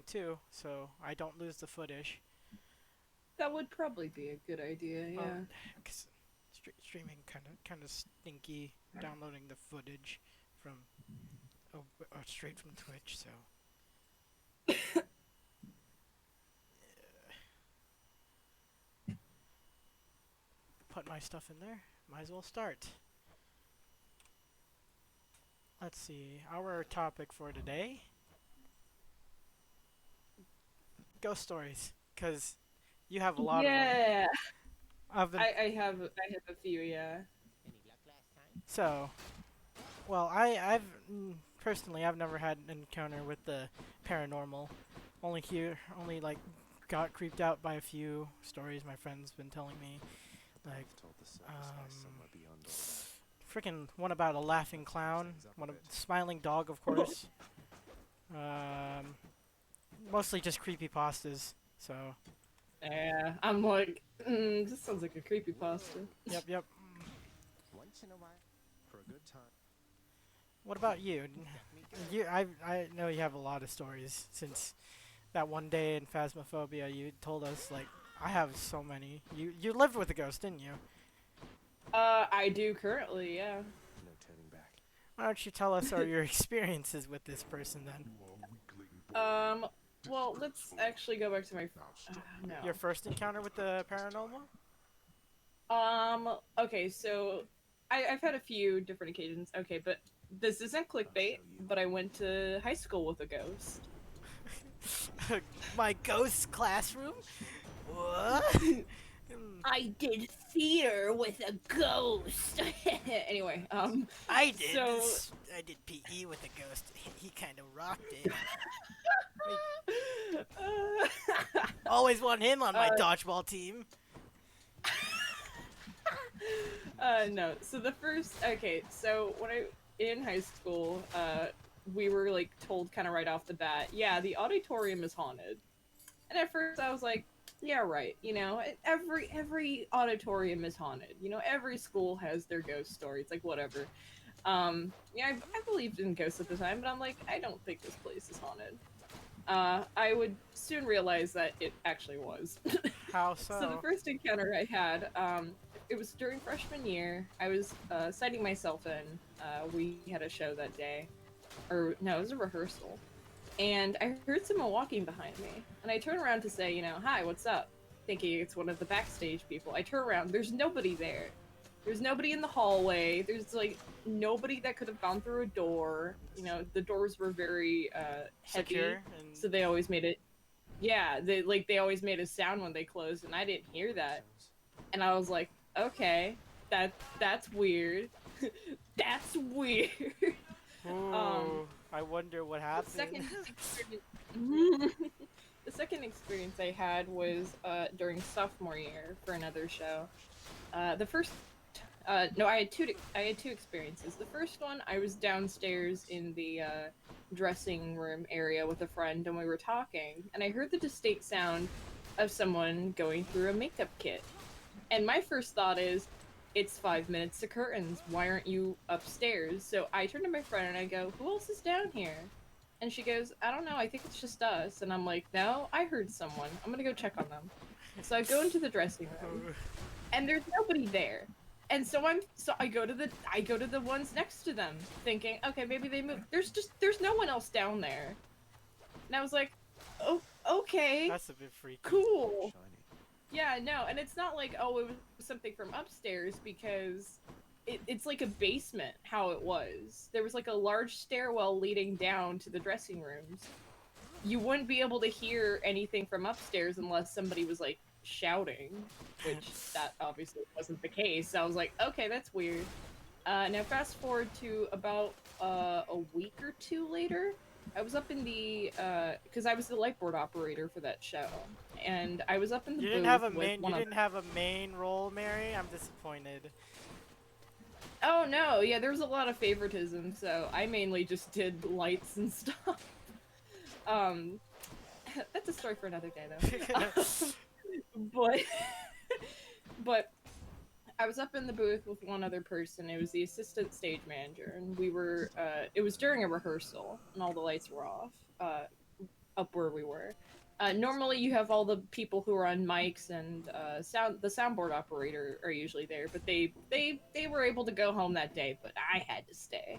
streaming too, so I don't lose the footage. That would probably be a good idea, Well, yeah. 'cause streaming kind of stinky. Downloading the footage from straight from Twitch, so put my stuff in there. Might as well start. Let's see. Our topic for today: ghost stories, because you have a lot of them. Yeah, I've been I have a few, yeah. so well. I've personally I've never had an encounter with the paranormal. Only like got creeped out by a few stories my friends been telling me. Like, freaking one about a laughing clown, one a smiling dog, of course. Um, Mostly just creepy pastas. So, Yeah, I'm like, this sounds like a creepypasta. yep. What about you? I know you have a lot of stories since that one day in Phasmophobia. You told us like I have so many. You lived with a ghost, didn't you? I do currently, yeah. Why don't you tell us your experiences with this person then? Um, well, let's actually go back to my, Your no. first encounter with the paranormal? Okay, so I've had a few different occasions. Okay, but this isn't clickbait, but I went to high school with a ghost. My ghost classroom? What? I did theater with a ghost. Anyway, so I did PE with a ghost. He kind of rocked it. I always want him on my uh, dodgeball team. no. So the first, okay, so when I in high school, we were like told kind of right off the bat, yeah, the auditorium is haunted. And at first I was like, yeah, right. You know, every auditorium is haunted. You know, every school has their ghost story. It's like whatever. Yeah, I believed in ghosts at the time, but I'm like, I don't think this place is haunted. I would soon realize that it actually was. How So the so? first encounter I had, it was during freshman year. I was citing myself in. We had a show that day, or no, it was a rehearsal, and I heard someone walking behind me, and I turn around to say, you know, hi, what's up? Thinking it's one of the backstage people. I turn around, there's nobody there. There's nobody in the hallway. There's like nobody that could have gone through a door. You know, the doors were very heavy, Secure and so they always made it. Yeah, they always made a sound when they closed, and I didn't hear that. And I was like, okay, that's weird. That's weird. um, ooh, I wonder what the happened. second experience, the second experience I had was during sophomore year for another show. The first, no, I had two experiences. The first one, I was downstairs in the dressing room area with a friend, and we were talking, and I heard the distinct sound of someone going through a makeup kit. And my first thought is, it's 5 minutes to curtains. Why aren't you upstairs? So I turn to my friend and I go, who else is down here? And she goes, I don't know. I think it's just us. And I'm like, no, I heard someone. I'm going to go check on them. So I go into the dressing room and there's nobody there. And so I go to the ones next to them thinking, okay, maybe they moved. There's no one else down there. And I was like, oh, okay, That's a bit freaky. cool. Yeah, no, and it's not like, oh, it was something from upstairs because it's like a basement how it was. There was like a large stairwell leading down to the dressing rooms. You wouldn't be able to hear anything from upstairs unless somebody was like shouting, which that obviously wasn't the case. So I was like, okay, that's weird. Now fast forward to about a week or two later. I was up in the because I was the light board operator for that show, and I was up in the booth with You one other. didn't have a main role, Mary. I'm disappointed. Oh no, yeah, there was a lot of favoritism, so I mainly just did lights and stuff. Um, that's a story for another day, though. But but I was up in the booth with one other person. It was the assistant stage manager, and we were. It was during a rehearsal, and all the lights were off. up where we were. Normally, you have all the people who are on mics and the soundboard operator are usually there, but they were able to go home that day, but I had to stay.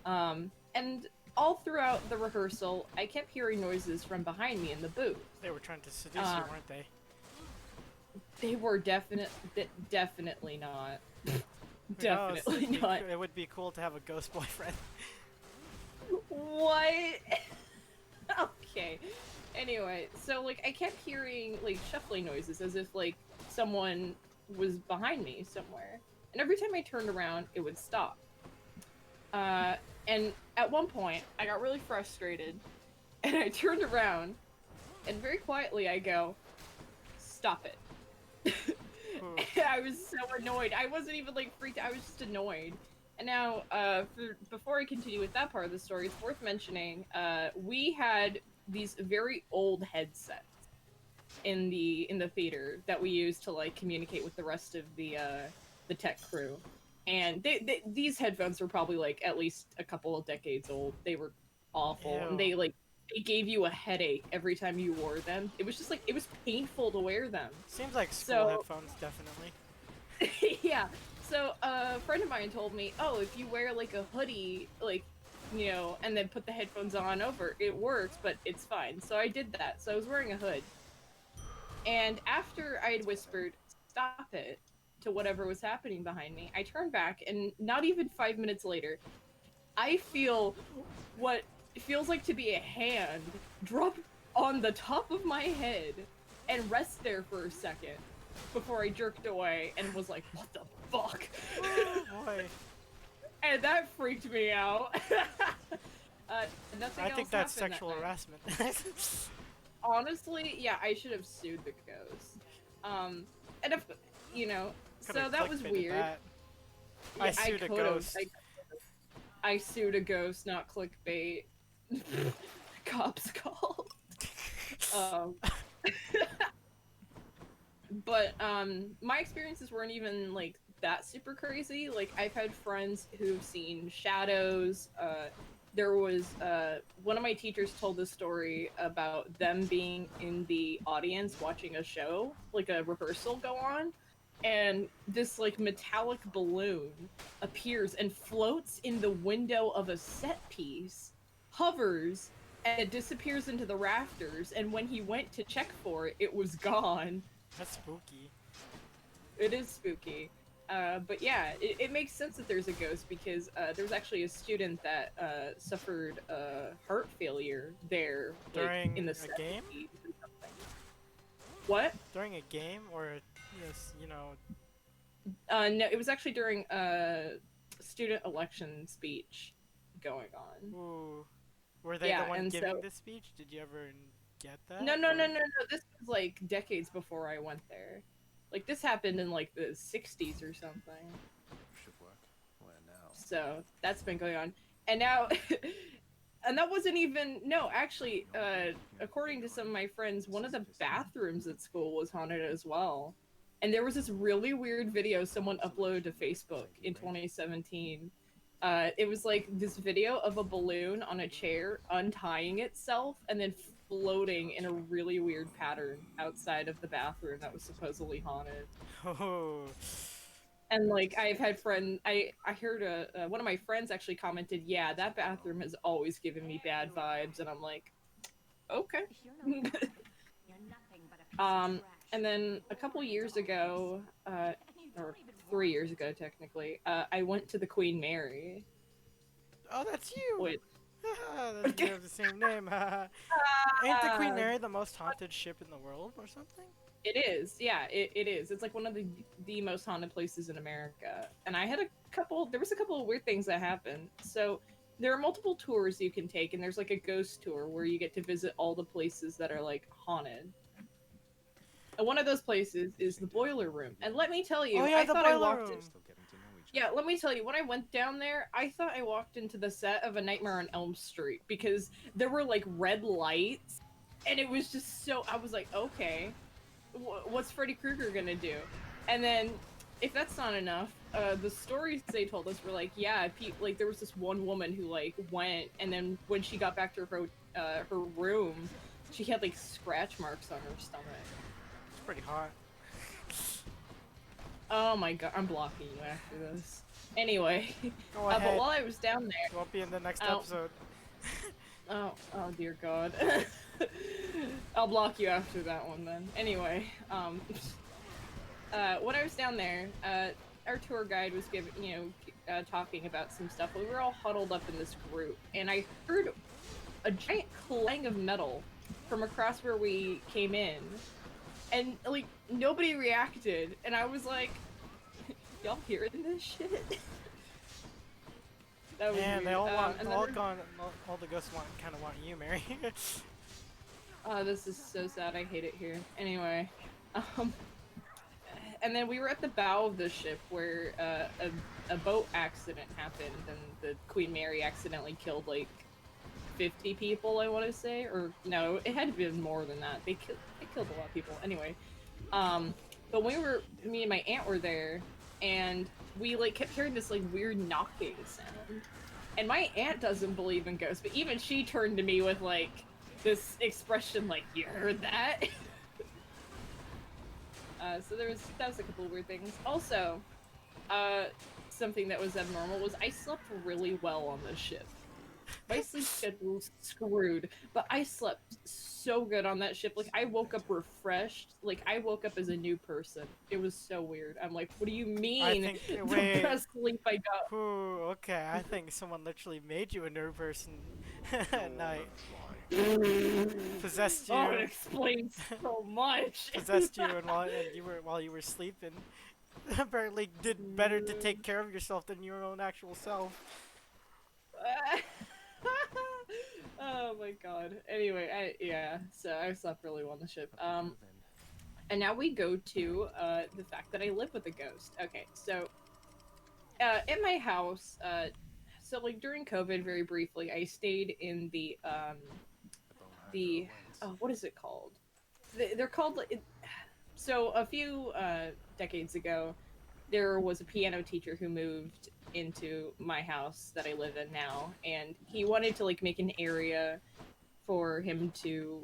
And all throughout the rehearsal, I kept hearing noises from behind me in the booth. They were trying to seduce you, weren't they? They were definitely not. Definitely not. It would be cool to have a ghost boyfriend. What? Okay. Anyway, so like I kept hearing like shuffling noises as if like someone was behind me somewhere. And every time I turned around, it would stop. And at one point, I got really frustrated and I turned around and very quietly I go, "Stop it." I was so annoyed. I wasn't even like freaked out. I was just annoyed. And now, before I continue with that part of the story, it's worth mentioning we had these very old headsets in the theater that we used to like communicate with the rest of the tech crew. And these headphones were probably like at least a couple of decades old. They were awful, Ew. and they gave you a headache every time you wore them. It was just like it was painful to wear them. Seems like school headphones, definitely. Yeah. So a friend of mine told me, "Oh, if you wear like a hoodie, like, you know, and then put the headphones on over, it works, but it's fine." So I did that. So I was wearing a hood. And after I had whispered, "Stop it," to whatever was happening behind me, I turned back, and not even 5 minutes later, I feel what feels like to be a hand drop on the top of my head and rest there for a second before I jerked away and was like, "What the fuck?" Oh boy. And that freaked me out. Nothing I else think that's happened sexual that night. harassment. Honestly, yeah, I should have sued the ghost. And if, you know, so that was weird. That. Yeah, I sued a ghost. I sued a ghost, not clickbait. Cops called. But my experiences weren't even like that super crazy. Like I've had friends who've seen shadows. There was one of my teachers told this story about them being in the audience watching a show, like a rehearsal go on, and this like metallic balloon appears and floats in the window of a set piece, hovers, and it disappears into the rafters, and when he went to check for it, it was gone. That's spooky. It is spooky. But yeah, it makes sense that there's a ghost because there was actually a student that suffered heart failure there, like, During in the a game? or something. What? During a game, or yes, you know. No, it was actually during a student election speech going on. Ooh. Were they Yeah, the one and giving so the speech? Did you ever get that? no. This was like decades before I went there. Like this happened in like the 60s or something. Should work. Where now? So that's been going on, and now, and that wasn't even no. Actually, according to some of my friends, one of the bathrooms at school was haunted as well. And there was this really weird video someone uploaded to Facebook in 2017. It was like this video of a balloon on a chair untying itself and then floating in a really weird pattern outside of the bathroom that was supposedly haunted. Oh. And like I've had I heard one of my friends actually commented, "Yeah, that bathroom has always given me bad vibes," and I'm like, okay. And then a couple years ago, or 3 years ago technically, I went to the Queen Mary. Oh, that's you! Which, You have the same name. Ain't the Queen Mary the most haunted ship in the world or something? it is, yeah, it is. It's like one of the most haunted places in America. And I had there was a couple of weird things that happened. So there are multiple tours you can take, and there's like a ghost tour where you get to visit all the places that are like haunted. And one of those places is the boiler room. And let me tell you, Oh yeah, I the thought I boiler walked room. in. Yeah, let me tell you, when I went down there, I thought I walked into the set of A Nightmare on Elm Street because there were like red lights, and it was just so. I was like, okay, what's Freddy Krueger gonna do? And then, if that's not enough, the stories they told us were like, yeah, like there was this one woman who like went, and then when she got back to her her room, she had like scratch marks on her stomach. It's pretty hot. Oh my god, I'm blocking you after this. Anyway, Go but ahead. while I was down there, You won't be in the next Oh. episode. oh dear god. I'll block you after that one then. Anyway, when I was down there, our tour guide was giving, talking about some stuff. We were all huddled up in this group, and I heard a giant clang of metal from across where we came in, and like nobody reacted, and I was like, "Y'all hearing this shit?" That was Man, weird. they all want, and all then gone. All the ghosts kind of want you, Mary. this is so sad. I hate it here. Anyway, and then we were at the bow of the ship where a boat accident happened, and the Queen Mary accidentally killed like 50 people, I want to say, or no, it had to be more than that. They killed a lot of people. Anyway, but me and my aunt were there, and we like kept hearing this like weird knocking sound, and my aunt doesn't believe in ghosts, but even she turned to me with like this expression like, "You heard that?" So that was a couple of weird things. Also, something that was abnormal was I slept really well on this ship. My sleep schedule was screwed, but I slept so good on that ship. Like, I woke up refreshed. Like, I woke up as a new person. It was so weird. I'm like, what do you mean? The best sleep I got. Ooh, okay, I think someone literally made you a new person at night. Possessed you. Oh, it explains so much. Possessed you, and while you were sleeping, apparently did better to take care of yourself than your own actual self. Oh my god. Anyway, so I slept really well on the ship. And now we go to the fact that I live with a ghost. Okay, so in my house, so like during COVID, very briefly, I stayed in the what is it called? They're called. So a few decades ago, there was a piano teacher who moved into my house that I live in now, and he wanted to like make an area for him to,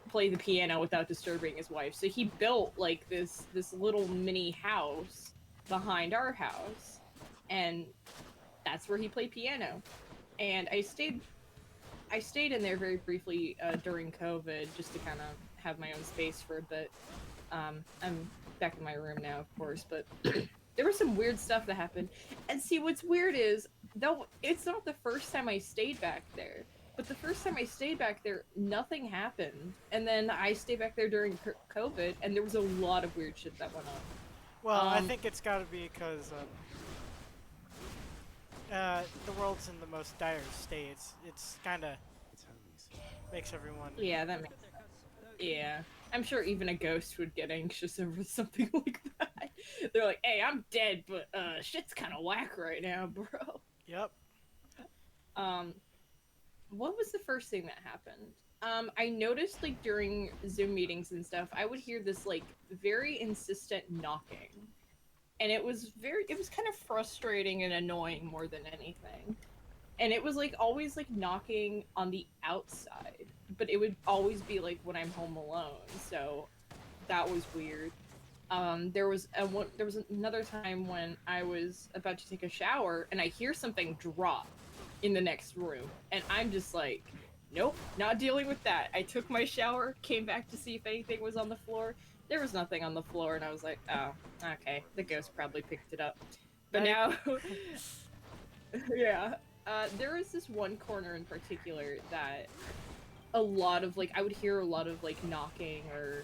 play the piano without disturbing his wife. So he built like this little mini house behind our house, and that's where he played piano. And I stayed in there very briefly during COVID, just to kind of have my own space for a bit. I'm back in my room now, of course, but there was some weird stuff that happened. And see, what's weird is, though it's not the first time I stayed back there, but the first time I stayed back there, nothing happened. And then I stayed back there during COVID, and there was a lot of weird shit that went on. Well, I think it's got to be because the world's in the most dire state. It's kind of makes everyone. Yeah, yeah. I'm sure even a ghost would get anxious over something like that. They're like, "Hey, I'm dead, but shit's kind of whack right now, bro." Yep. What was the first thing that happened? I noticed like during Zoom meetings and stuff, I would hear this like very insistent knocking. And it was kind of frustrating and annoying more than anything. And it was like always like knocking on the outside, but it would always be like when I'm home alone. So that was weird. There was another time when I was about to take a shower and I hear something drop in the next room, and I'm just like, nope, not dealing with that. I took my shower, came back to see if anything was on the floor. There was nothing on the floor, and I was like, oh, okay, the ghost probably picked it up. But now, yeah, there was this one corner in particular that a lot of, like, I would hear a lot of, like, knocking or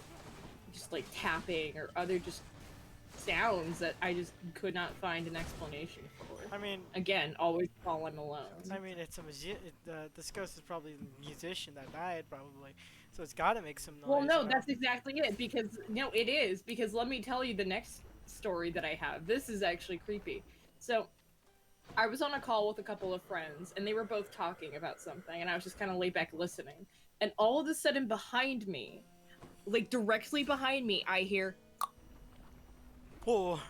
just, like, tapping or other just sounds that I just could not find an explanation for. I mean, again, always while I'm alone. I mean, it's this ghost is probably the musician that died, probably. So it's got to make some noise. Well, no, that's exactly it. Because no, it is. Because let me tell you the next story that I have. This is actually creepy. So, I was on a call with a couple of friends, and they were both talking about something, and I was just kind of laid back listening. And all of a sudden, behind me, like directly behind me, I hear. Oh.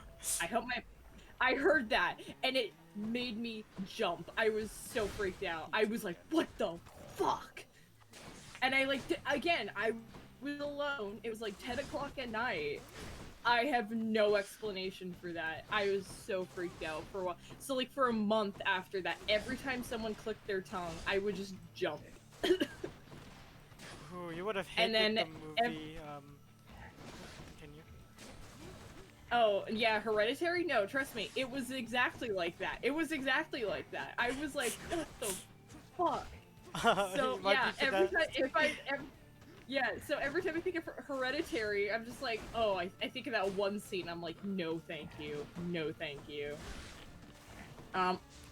I heard that, and it made me jump. I was so freaked out. I was like, what the fuck? And I like again, I was alone. It was like 10 o'clock at night. I have no explanation for that. I was so freaked out for a while. So like for a month after that, every time someone clicked their tongue, I would just jump. Ooh, you would have And hated then the movie. Continue. Oh, yeah, Hereditary? No, trust me, it was exactly like that. It was exactly like that. I was like, what the fuck? So, You might yeah, be every possessed. time, yeah, so every time I think of Hereditary, I'm just like, oh, I think of that one scene, I'm like, no thank you, no thank you.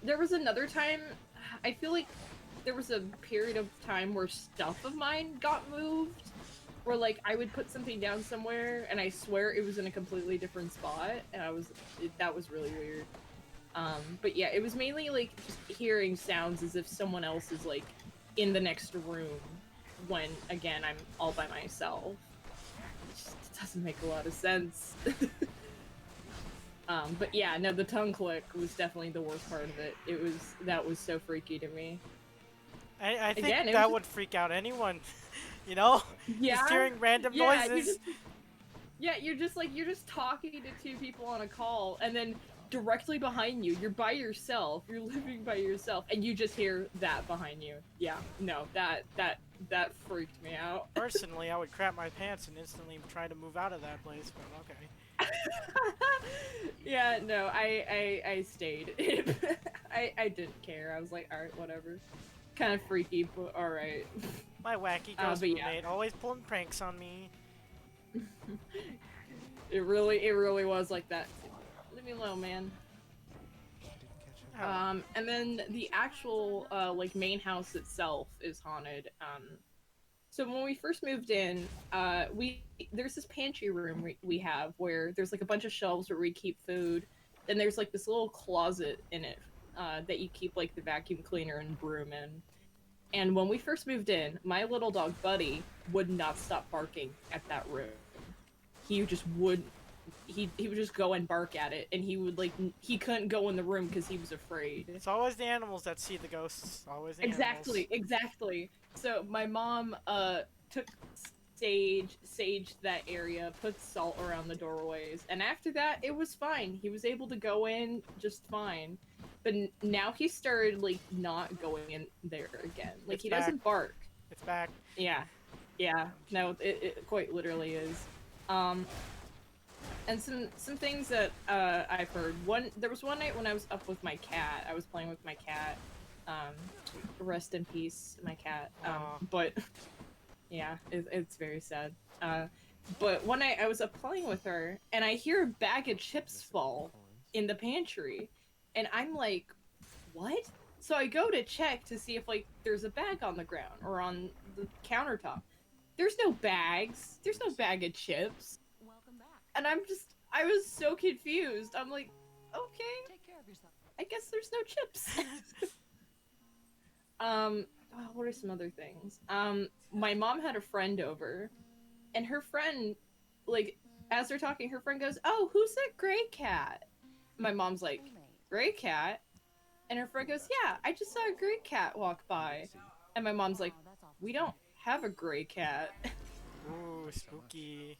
There was another time, I feel like there was a period of time where stuff of mine got moved, where like I would put something down somewhere and I swear it was in a completely different spot, and that was really weird. But yeah, it was mainly like just hearing sounds as if someone else is like in the next room when again I'm all by myself. It just doesn't make a lot of sense. But yeah, no, the tongue click was definitely the worst part of it. That was so freaky to me. I think Again, it that was would freak out anyone. You know? yeah, Just hearing random yeah, noises. you're just talking to two people on a call, and then directly behind you, you're by yourself, you're living by yourself, and you just hear that behind you. Yeah, no, that freaked me out. Personally, I would crap my pants and instantly try to move out of that place, but okay. Yeah, no, I stayed. I didn't care. I was like, alright, whatever. Kind of freaky, but alright. My wacky ghost but yeah. roommate always pulling pranks on me. It really was like that. Leave me alone, man. Oh. And then the actual like main house itself is haunted. So when we first moved in, there's this pantry room we have where there's like a bunch of shelves where we keep food. Then there's like this little closet in it that you keep like the vacuum cleaner and broom in. And when we first moved in, my little dog Buddy would not stop barking at that room. He just would he would just go and bark at it, and he would like he couldn't go in the room because he was afraid. It's always the animals that see the ghosts. Always the Exactly. So my mom took sage that area, put salt around the doorways, and after that it was fine. He was able to go in just fine. But now he started like not going in there again. Like It's he back. doesn't bark. It's back. Yeah. No, it quite literally is. And some things that I've heard. There was one night when I was up with my cat. I was playing with my cat. Rest in peace, my cat. But yeah, it's very sad. But one night I was up playing with her, and I hear a bag of chips fall in the pantry, and I'm like, what? So I go to check to see if like there's a bag on the ground or on the countertop. There's no bags. There's no bag of chips. Welcome back. And I was so confused. I'm like, okay, Take care of yourself. I guess there's no chips. What are some other things? My mom had a friend over, and her friend, like, as they're talking, her friend goes, "Oh, who's that gray cat?" My mom's like, "Gray cat?" And her friend goes, "Yeah, I just saw a gray cat walk by." And my mom's like, "We don't have a gray cat." Ooh, spooky.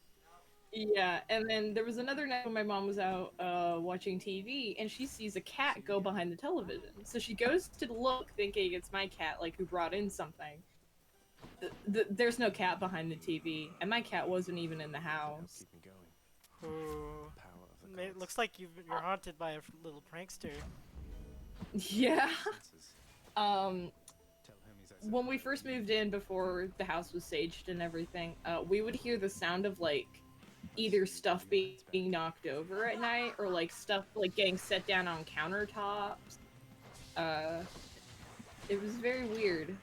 Yeah, and then there was another night when my mom was out watching TV, and she sees a cat go behind the television. So she goes to look, thinking it's my cat, like, who brought in something. There's no cat behind the TV, and my cat wasn't even in the house. Keep me going. Ooh. Power of the It gods. looks like you're haunted by a little prankster. Yeah. Senses. Um, Tell him he's outside. when we first moved in, before the house was saged and everything, we would hear the sound of, like, either stuff being knocked over at night, or, like, stuff, like, getting set down on countertops. It was very weird.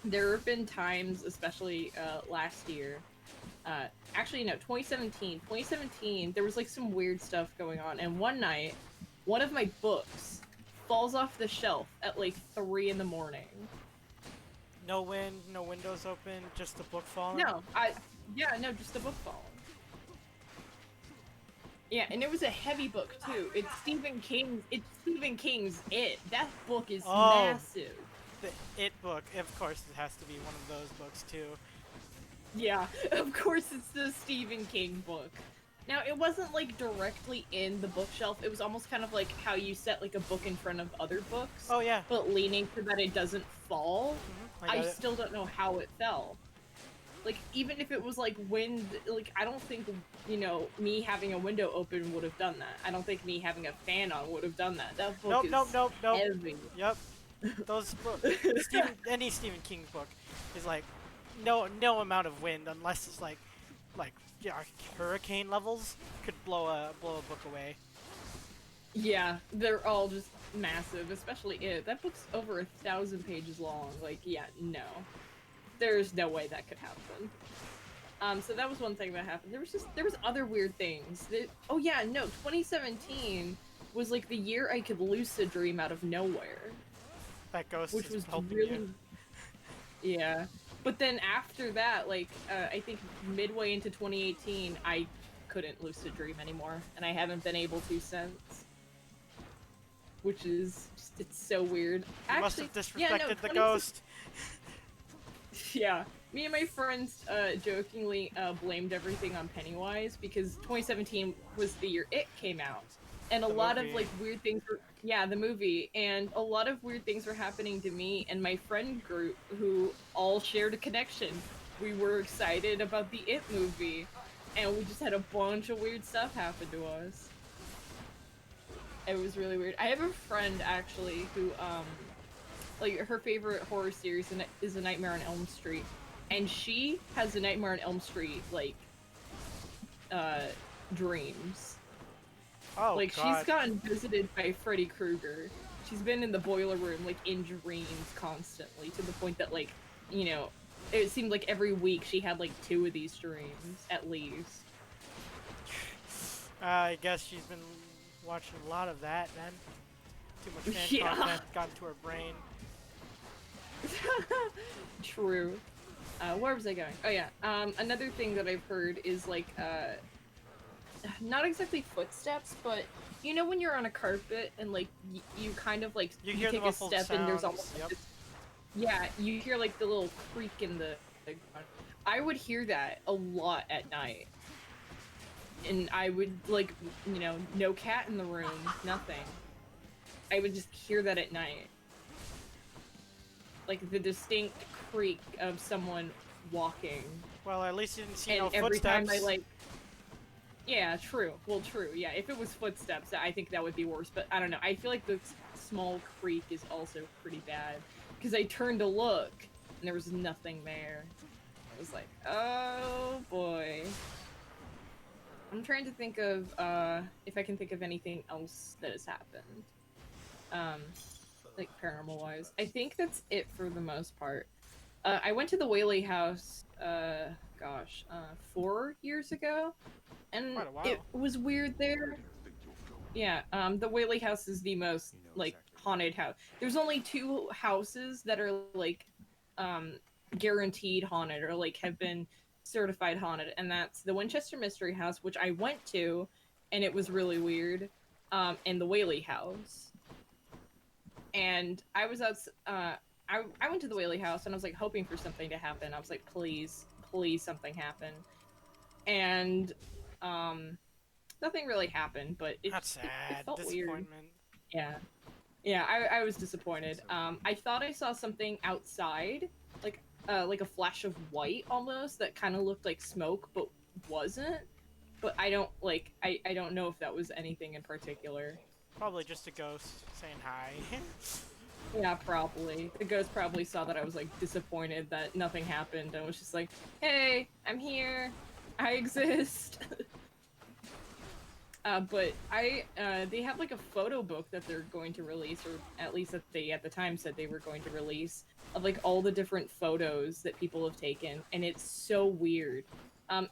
There have been times, especially last year, actually no, 2017, there was like some weird stuff going on, and one night, one of my books falls off the shelf at like 3 in the morning. No wind, no windows open, just the book falling. No, just the book falling. Yeah, and it was a heavy book too. It's Stephen King's It. That book is Oh. massive. the It book, of course, it has to be one of those books too. Yeah, of course it's the Stephen King book. Now, it wasn't, like, directly in the bookshelf. It was almost kind of like how you set, like, a book in front of other books. Oh yeah. But leaning so that it doesn't fall. I got I it. still don't know how it fell. Like, even if it was, like, wind... Like, I don't think, you know, me having a window open would have done that. I don't think me having a fan on would have done that. That book is Nope. heavy. Yep. Those any Stephen King book is like no amount of wind unless it's like yeah, hurricane levels could blow a book away. Yeah, they're all just massive, especially it. That book's over 1,000 pages long. Like, yeah, no. There's no way that could happen. So that was one thing that happened. There was other weird things. Oh yeah, no, 2017 was like the year I could lucid dream out of nowhere. That ghost Which is was helping really... you. Yeah. But then after that, like, I think midway into 2018, I couldn't lucid dream anymore, and I haven't been able to since. Which is just, it's so weird. You must have disrespected the ghost. Yeah. Me and my friends jokingly blamed everything on Pennywise because 2017 was the year It came out. And a lot of like weird things were the movie, and a lot of weird things were happening to me and my friend group who all shared a connection. We were excited about the It movie, and we just had a bunch of weird stuff happen to us. It was really weird. I have a friend actually who like her favorite horror series is A Nightmare on Elm Street, and she has a Nightmare on Elm Street like dreams. Oh, like, God. she's gotten visited by Freddy Krueger. She's been in the boiler room, like, in dreams constantly, to the point that, like, you know, it seemed like every week she had, like, 2 of these dreams, at least. I guess she's been watching a lot of that, then. Too much fan content got into her brain. True. Where was I going? Oh, yeah. Another thing that I've heard is, like, not exactly footsteps, but you know when you're on a carpet and like you kind of like you take a step sounds. and there's almost like you hear like the little creak in the ground. I would hear that a lot at night, and I would like, you know, no cat in the room, nothing. I would just hear that at night, like the distinct creak of someone walking. Well, at least you didn't see and no every footsteps. time I like. Yeah, true. Well, true. Yeah, if it was footsteps, I think that would be worse. But I don't know. I feel like the small creak is also pretty bad. Because I turned to look, and there was nothing there. I was like, oh boy. I'm trying to think of, if I can think of anything else that has happened. Like, paranormal-wise. I think that's it for the most part. I went to the Whaley House, 4 years ago. And it was weird there. Yeah, the Whaley House is the most, like, haunted house. There's only 2 houses that are, like, guaranteed haunted, or, like, have been certified haunted, and that's the Winchester Mystery House, which I went to, and it was really weird, and the Whaley House. And I was I went to the Whaley House, and I was, like, hoping for something to happen. I was like, please, please something happen. And nothing really happened, but That's sad. it felt Disappointment. weird. Yeah, I was disappointed. I thought I saw something outside, like a flash of white almost that kind of looked like smoke, but wasn't. But I don't I don't know if that was anything in particular. Probably just a ghost saying hi. Yeah, probably. The ghost probably saw that I was like disappointed that nothing happened and was just like, "Hey, I'm here. I exist." But they have like a photo book that they're going to release, or at least that they at the time said they were going to release, of like all the different photos that people have taken, and it's so weird.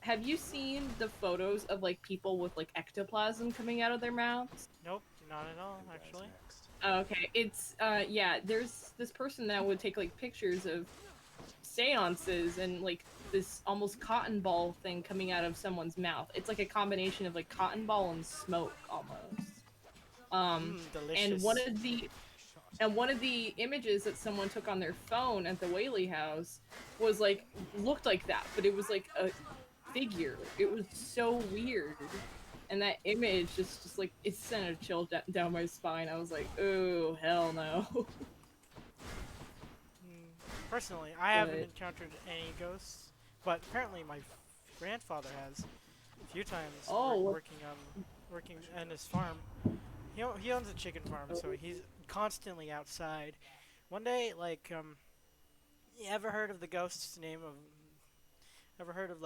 Have you seen the photos of like people with like ectoplasm coming out of their mouths? Nope, not at all, actually. Okay, it's there's this person that would take like pictures of seances and like this almost cotton ball thing coming out of someone's mouth. It's like a combination of like cotton ball and smoke almost. Delicious. And one of the And one of the images that someone took on their phone at the Whaley house was like looked like that, but it was like a figure. It was so weird. And that image just like it sent a chill down my spine. I was like, oh hell no. Personally, I haven't But encountered any ghosts, but apparently my grandfather has a few times oh, working on his farm. He owns a chicken farm, so he's constantly outside. One day, like, you ever heard of the ghost's name of? Ever heard of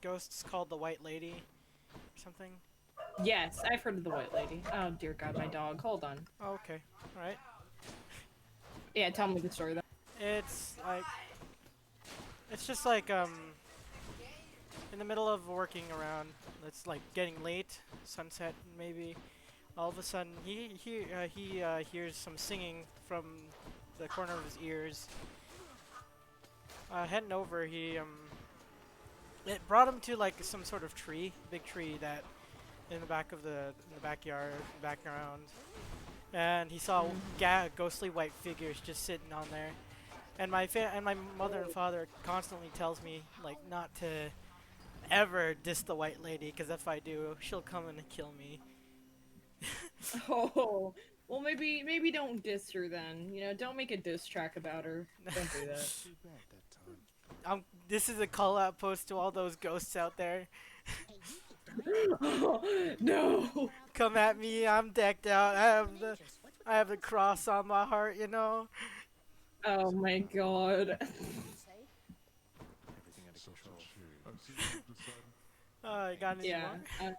ghosts called the White Lady, or something? yes, I've heard of the White Lady. Oh dear God, my dog. Hold on. Oh, okay, all right. Yeah, tell me the story. Then. It's like, it's just like in the middle of working around. It's like getting late, sunset maybe. All of a sudden, he hears some singing from the corner of his ears. Heading over, it brought him to like some sort of tree, big tree that in the backyard, background, and he saw ghostly white figures just sitting on there. And my mother and father constantly tells me like not to ever diss the White Lady, because if I do, she'll come and kill me. Oh, well maybe don't diss her then. You know, don't make a diss track about her. Don't do that. Too bad that time. This is a call out post to all those ghosts out there. No. Come at me, I'm decked out. I have the cross on my heart, you know. Oh my God. Everything under control. You got any Yeah. more?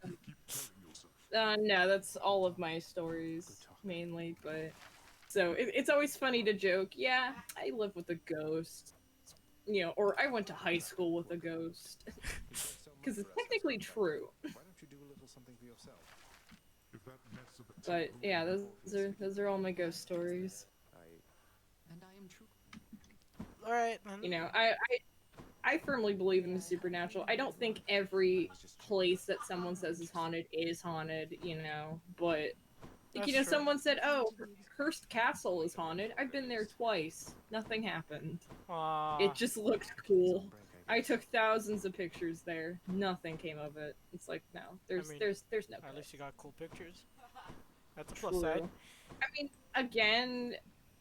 No, that's all of my stories mainly, but so it's always funny to joke. Yeah, I live with a ghost, you know, or I went to high school with a ghost, because it's technically true. Why don't you do a little something for yourself? But yeah, those are all my ghost stories. And I am true. All right, then. You know, I firmly believe in the supernatural. I don't think every place that someone says is haunted, you know, but like, That's you know, true. someone said, "Oh, Hearst Castle is haunted." I've been there twice. Nothing happened. Aw, It just looked cool. I took thousands of pictures there. Nothing came of it. It's like, no, there's mean, there's no. at least you got cool pictures. That's a plus True. side. I mean, again,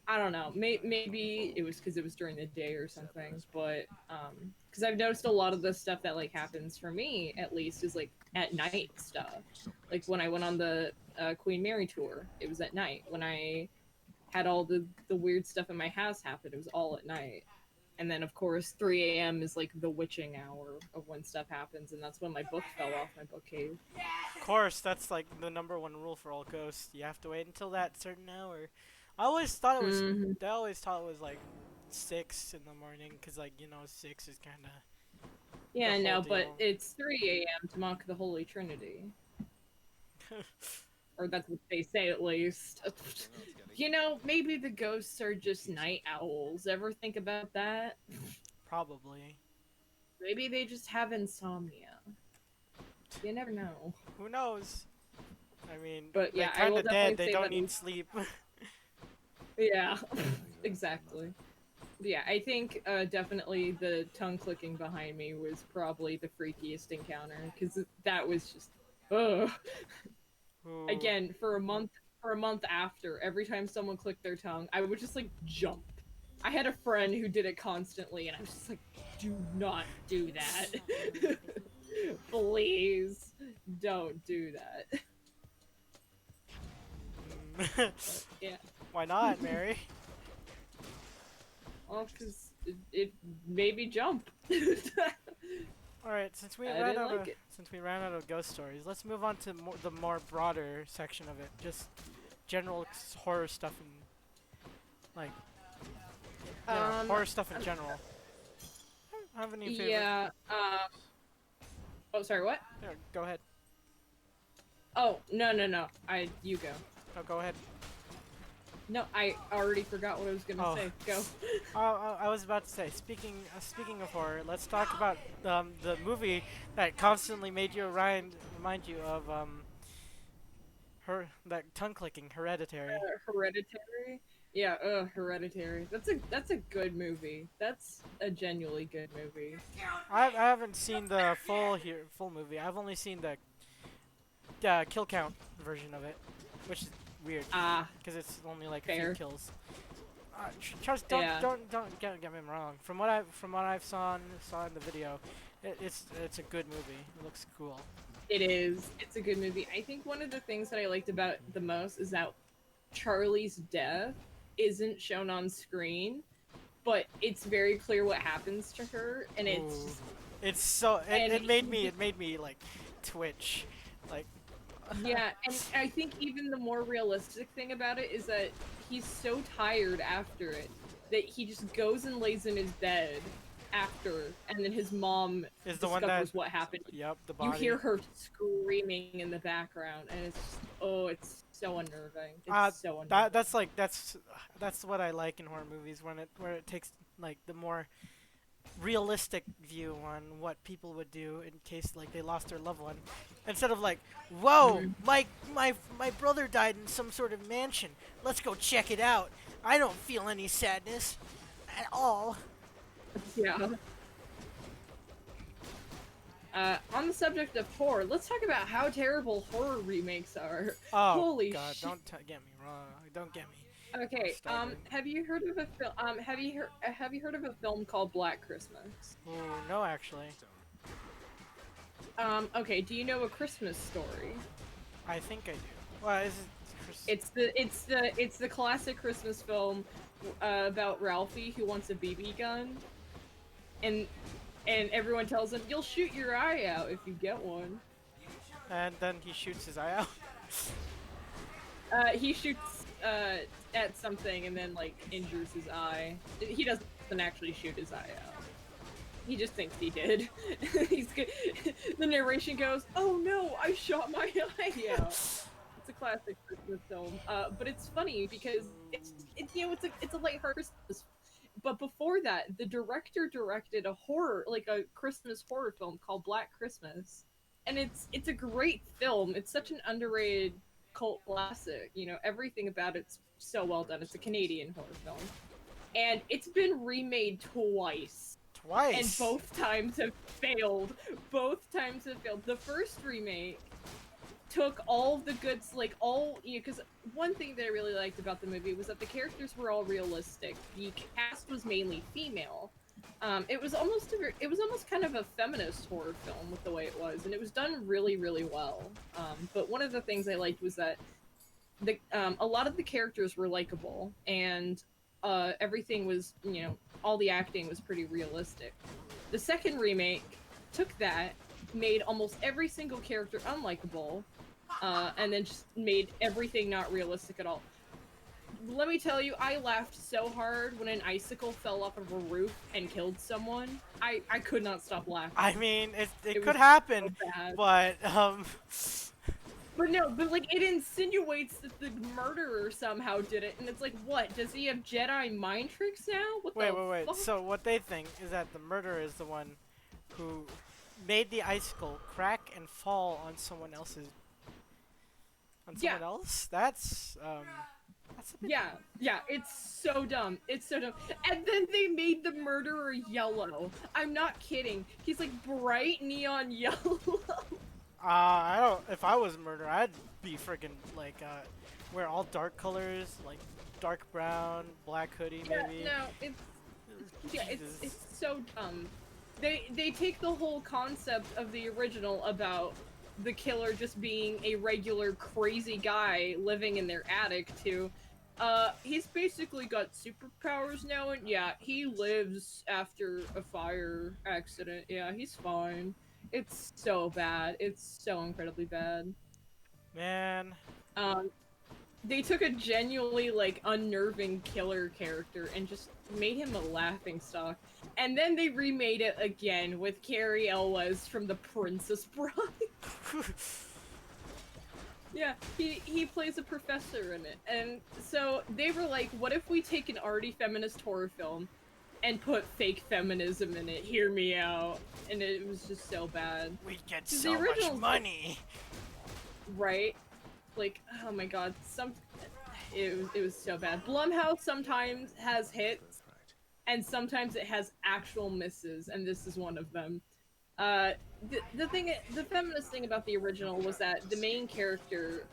I don't know. Maybe it was because it was during the day or something, but because I've noticed a lot of the stuff that like happens for me, at least, is like at night stuff. Like when I went on the Queen Mary tour, it was at night. When I had all the weird stuff in my house happen, it was all at night. And then, of course, 3 a.m. is like the witching hour of when stuff happens, and that's when my book fell off my bookcase. Of course, that's like the #1 rule for all ghosts. You have to wait until that certain hour. I always thought it was. Mhm. I always thought it was like 6 in the morning, because like 6 is kind of. Yeah, whole no, but deal. it's 3 a.m. to mock the Holy Trinity. Or that's what they say, at least. You know, maybe the ghosts are just night owls. Ever think about that? Probably. Maybe they just have insomnia. You never know. Who knows? I mean, But yeah, they're I will kind of definitely dead. They say don't that need sleep. Yeah, exactly. But yeah, I think definitely the tongue clicking behind me was probably the freakiest encounter, because that was just, ugh. Ooh. Again, for a month after, every time someone clicked their tongue, I would just like jump. I had a friend who did it constantly, and I was just like, do not do that. Please don't do that. But, yeah. Why not, Mary? Well, because it made me jump. All right, since we I ran didn't out like of it. ghost stories, let's move on to the more broader section of it, just general horror stuff and like horror stuff in general. Have any favorite? Yeah. Oh, sorry. What? Yeah, go ahead. Oh, no. You go. No, go ahead. No, I already forgot what I was gonna Oh. say. Go. I was about to say, speaking of horror, let's talk about the movie that constantly made you remind you of that tongue clicking, Hereditary. Hereditary. Yeah, Hereditary. That's a good movie. That's a genuinely good movie. I haven't seen the full movie. I've only seen the kill count version of it, which is weird Ah, because it's only like a few fair. kills. Just don't Yeah. don't get me wrong. From what I've saw in the video, it's a good movie. It looks cool. It is. It's a good movie. I think one of the things that I liked about it the most is that Charlie's death isn't shown on screen, but it's very clear what happens to her, and it's Ooh. just, It's so and it made me like twitch, like yeah, and I think even the more realistic thing about it is that he's so tired after it that he just goes and lays in his bed after, and then his mom is the discovers one that what happened. yep the You body. hear her screaming in the background, and it's just, oh, it's so unnerving. It's so unnerving. That's what I like in horror movies when it takes like the more realistic view on what people would do in case like they lost their loved one, instead of like, whoa, my brother died in some sort of mansion. Let's go check it out. I don't feel any sadness at all. Yeah. On the subject of horror, let's talk about how terrible horror remakes are. Oh Holy God, shit. don't get me wrong. Don't get me. Okay, Startling. have you heard of a film? Have you heard of a film called Black Christmas? Ooh, no, actually, Okay, do you know A Christmas Story? I think I do. Well, is it? It's the classic Christmas film about Ralphie who wants a BB gun, and everyone tells him you'll shoot your eye out if you get one. And then he shoots his eye out. He shoots at something and then like injures his eye. He doesn't actually shoot his eye out. He just thinks he did. He's good. The narration goes, "Oh no, I shot my eye out." It's a classic Christmas film, but it's funny because it's a lighthearted Christmas. But before that, the director directed a Christmas horror film called Black Christmas, and it's a great film. It's such an underrated cult classic. You know, everything about it's so well done. It's a Canadian horror film, and it's been remade twice. Twice. And both times have failed. Both times have failed. The first remake took all the goods, because one thing that I really liked about the movie was that the characters were all realistic. The cast was mainly female. It was almost kind of a feminist horror film with the way it was, and it was done really, really well. But one of the things I liked was that a lot of the characters were likable, and everything was, all the acting was pretty realistic. The second remake took that, made almost every single character unlikable, and then just made everything not realistic at all. Let me tell you, I laughed so hard when an icicle fell off of a roof and killed someone. I could not stop laughing. I mean, it could was happen, so bad. but But no, but like it insinuates that the murderer somehow did it, and it's like, what? Does he have Jedi mind tricks now? What wait. the fuck? So what they think is that the murderer is the one who made the icicle crack and fall on someone else's. On someone else? That's a bit Yeah, it's so dumb. It's so dumb. And then they made the murderer yellow. I'm not kidding. He's like bright neon yellow. I don't. If I was a murderer, I'd be freaking like wear all dark colors, like dark brown, black hoodie maybe. No, it's Jesus. so dumb. They take the whole concept of the original about the killer just being a regular crazy guy living in their attic to he's basically got superpowers now, and yeah, he lives after a fire accident. Yeah, he's fine. It's so bad. It's so incredibly bad. Man. They took a genuinely like unnerving killer character and just made him a laughing stock. And then they remade it again with Carrie Elwes from The Princess Bride. Yeah, he plays a professor in it. And so they were like, what if we take an already feminist horror film and put fake feminism in it? Hear me out. And it was just so bad. We get The so much original's- money. Right? Like, oh my god, it was so bad. Blumhouse sometimes has hits, and sometimes it has actual misses, and this is one of them. Uh, the feminist thing about the original was that the main character,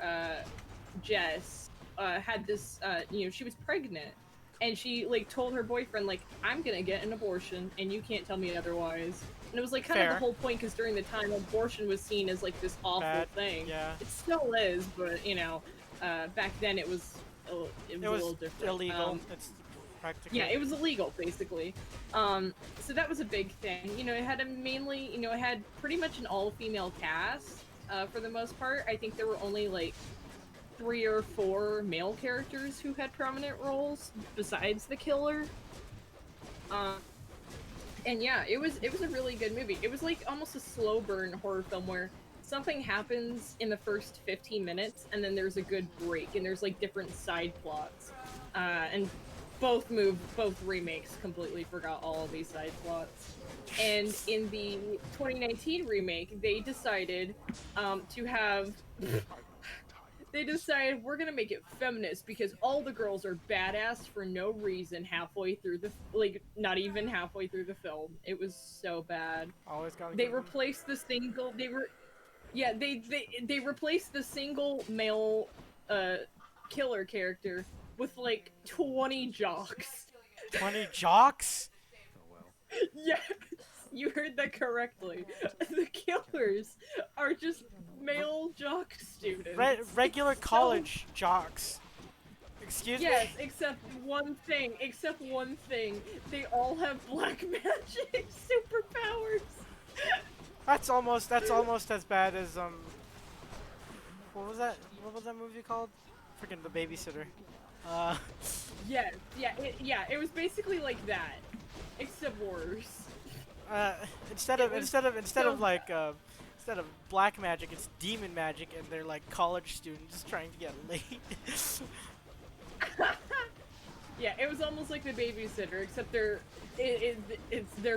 Jess, had this, she was pregnant, and she like told her boyfriend like, "I'm gonna get an abortion, and you can't tell me otherwise." And it was like kind of the Fair. whole point, because during the time, abortion was seen as like this awful Bad. thing. Yeah. It still is, but back then it was a little different. illegal. It's practically. Yeah, it was illegal basically. So that was a big thing. It had it had pretty much an all-female cast for the most part. I think there were only like 3 or 4 male characters who had prominent roles besides the killer. And yeah, it was a really good movie. It was like almost a slow burn horror film where something happens in the first 15 minutes and then there's a good break and there's like different side plots. And both remakes completely forgot all of these side plots. And in the 2019 remake, they decided to have they decided we're gonna make it feminist because all the girls are badass for no reason halfway through not even halfway through the film. It was so bad. Always gotta They give them- replaced the single. They replaced the single male killer character with like 20 jocks. 20 jocks? Oh well. Yes, you heard that correctly. The killers are just male jock students. Regular college jocks. Excuse Yes, me? except one thing. They all have black magic superpowers. That's almost as bad as what was that movie called? Freaking The Babysitter. Yes, it was basically like that, except worse. Instead of black magic, it's demon magic, and they're like college students trying to get laid. Yeah, it was almost like The Babysitter, except they're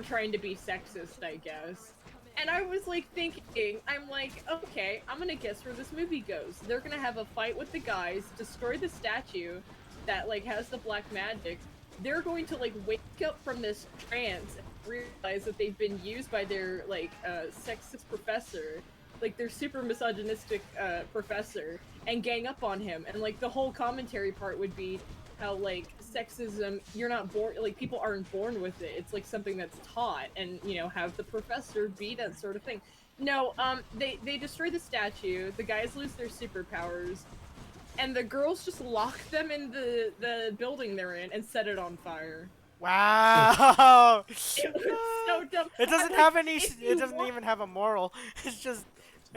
trying to be sexist, I guess. And I was like thinking, I'm like, okay, I'm gonna guess where this movie goes. They're gonna have a fight with the guys, destroy the statue that like has the black magic. They're going to like wake up from this trance and realize that they've been used by their like sexist professor, like their super misogynistic professor, and gang up on him. And like the whole commentary part would be how like sexism, you're not born, like people aren't born with it. It's like something that's taught, and have the professor be that sort of thing. No, they destroy the statue. The guys lose their superpowers, and the girls just lock them in the building they're in and set it on fire. Wow! It was so dumb. It doesn't I'm have like, any. if It you doesn't want- even have a moral. It's just.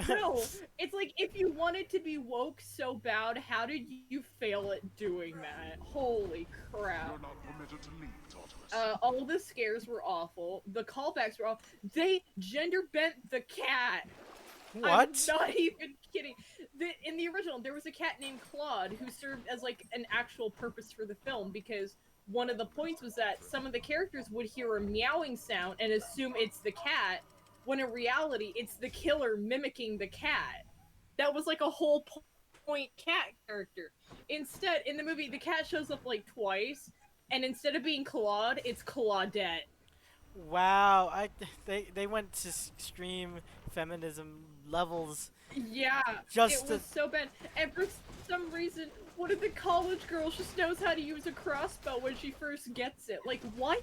No, it's like if you wanted to be woke so bad, how did you fail at doing that? Holy crap. You're not permitted to leave, Tartarus. All the scares were awful. The callbacks were awful. They gender bent the cat. What? I'm not even kidding. In the original, there was a cat named Claude who served as like an actual purpose for the film, because one of the points was that some of the characters would hear a meowing sound and assume it's the cat, when in reality it's the killer mimicking the cat. That was like a whole point cat character. Instead, in the movie, the cat shows up like twice, and instead of being Claude, it's Claudette. Wow! They went to extreme feminism levels. Yeah, Just it was so bad. And for some reason, one of the college girls just knows how to use a crossbow when she first gets it. Like, what?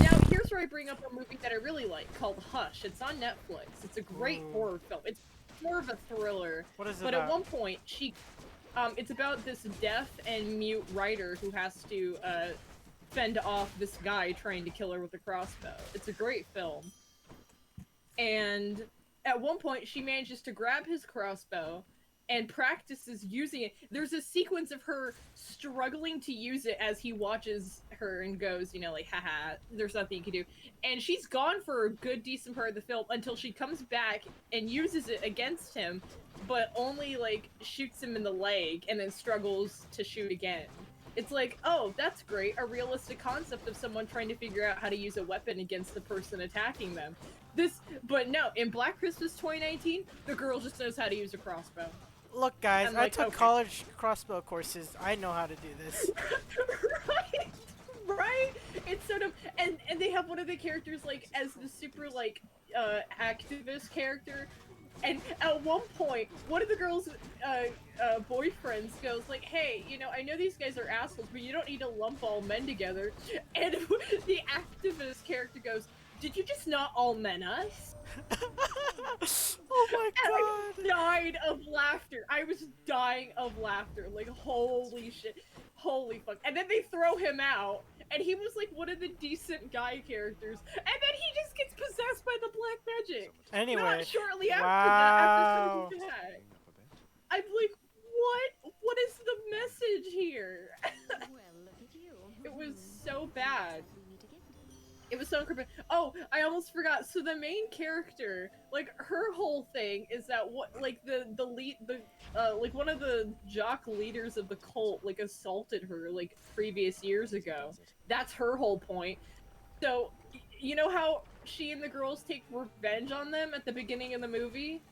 Now, here's where I bring up a movie that I really like called Hush. It's on Netflix. It's a great Ooh. horror film. It's more of a thriller. What is it But about? at one point, it's about this deaf and mute writer who has to fend off this guy trying to kill her with a crossbow. It's a great film. And at one point, she manages to grab his crossbow and practices using it. There's a sequence of her struggling to use it as he watches her and goes, like, haha, there's nothing you can do. And she's gone for a good, decent part of the film until she comes back and uses it against him, but only, like, shoots him in the leg and then struggles to shoot again. It's like, oh, that's great. A realistic concept of someone trying to figure out how to use a weapon against the person attacking them. But no, in Black Christmas 2019, the girl just knows how to use a crossbow. Look, guys, I'm I like, took okay. college crossbow courses. I know how to do this. Right, right. It's so dumb. And they have one of the characters like as the super like activist character. And at one point, one of the girls' boyfriends goes like, "Hey, you know, I know these guys are assholes, but you don't need to lump all men together." And the activist character goes, "Did you just not all men us?" Oh my And I god. died of laughter. I was dying of laughter. Like, holy shit. Holy fuck. And then they throw him out, and he was like one of the decent guy characters. And then he just gets possessed by the black magic. Not Anyway, shortly after that, after wow. coming back. I'm like, what? What is the message here? Well, look at you. It was so bad. We meet again. It was so incredible. Oh, I almost forgot. So the main character, like her whole thing is that what, like the lead, like one of the jock leaders of the cult, like assaulted her like previous years ago. That's her whole point. So you know how she and the girls take revenge on them at the beginning of the movie,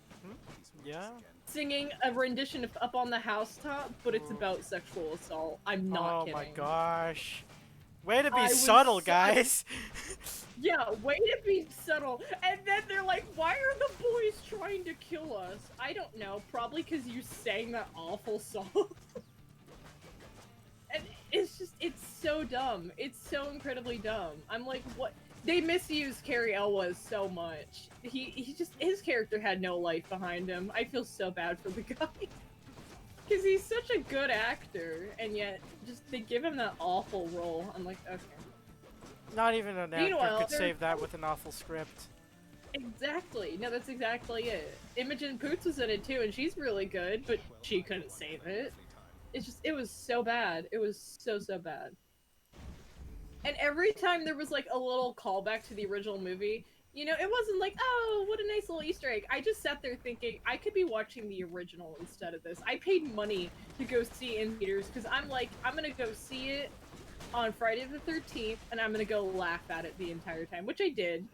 Yeah. singing a rendition of "Up on the Housetop," but it's about sexual assault. I'm not Oh kidding. my gosh. Way to be I was subtle, so- guys. Yeah, way to be subtle. And then they're like, why are the boys trying to kill us? I don't know. Probably because you sang that awful song. And it's just, it's so dumb. It's so incredibly dumb. I'm like, what? They misuse Carrie Elwes so much. He just, his character had no life behind him. I feel so bad for the guy. Because he's such a good actor, and yet, just, they give him that awful role. I'm like, okay. Not even an actor Meanwhile, could there- save that with an awful script. Exactly. No, that's exactly it. Imogen Poots was in it too, and she's really good, but she couldn't save it. It's just, it was so bad. It was so, so bad. And every time there was like a little callback to the original movie, you know, it wasn't like, oh, what a nice little Easter egg. I just sat there thinking, I could be watching the original instead of this. I paid money to go see it in theaters because I'm like, I'm gonna go see it on Friday the 13th, and I'm gonna go laugh at it the entire time, which I did.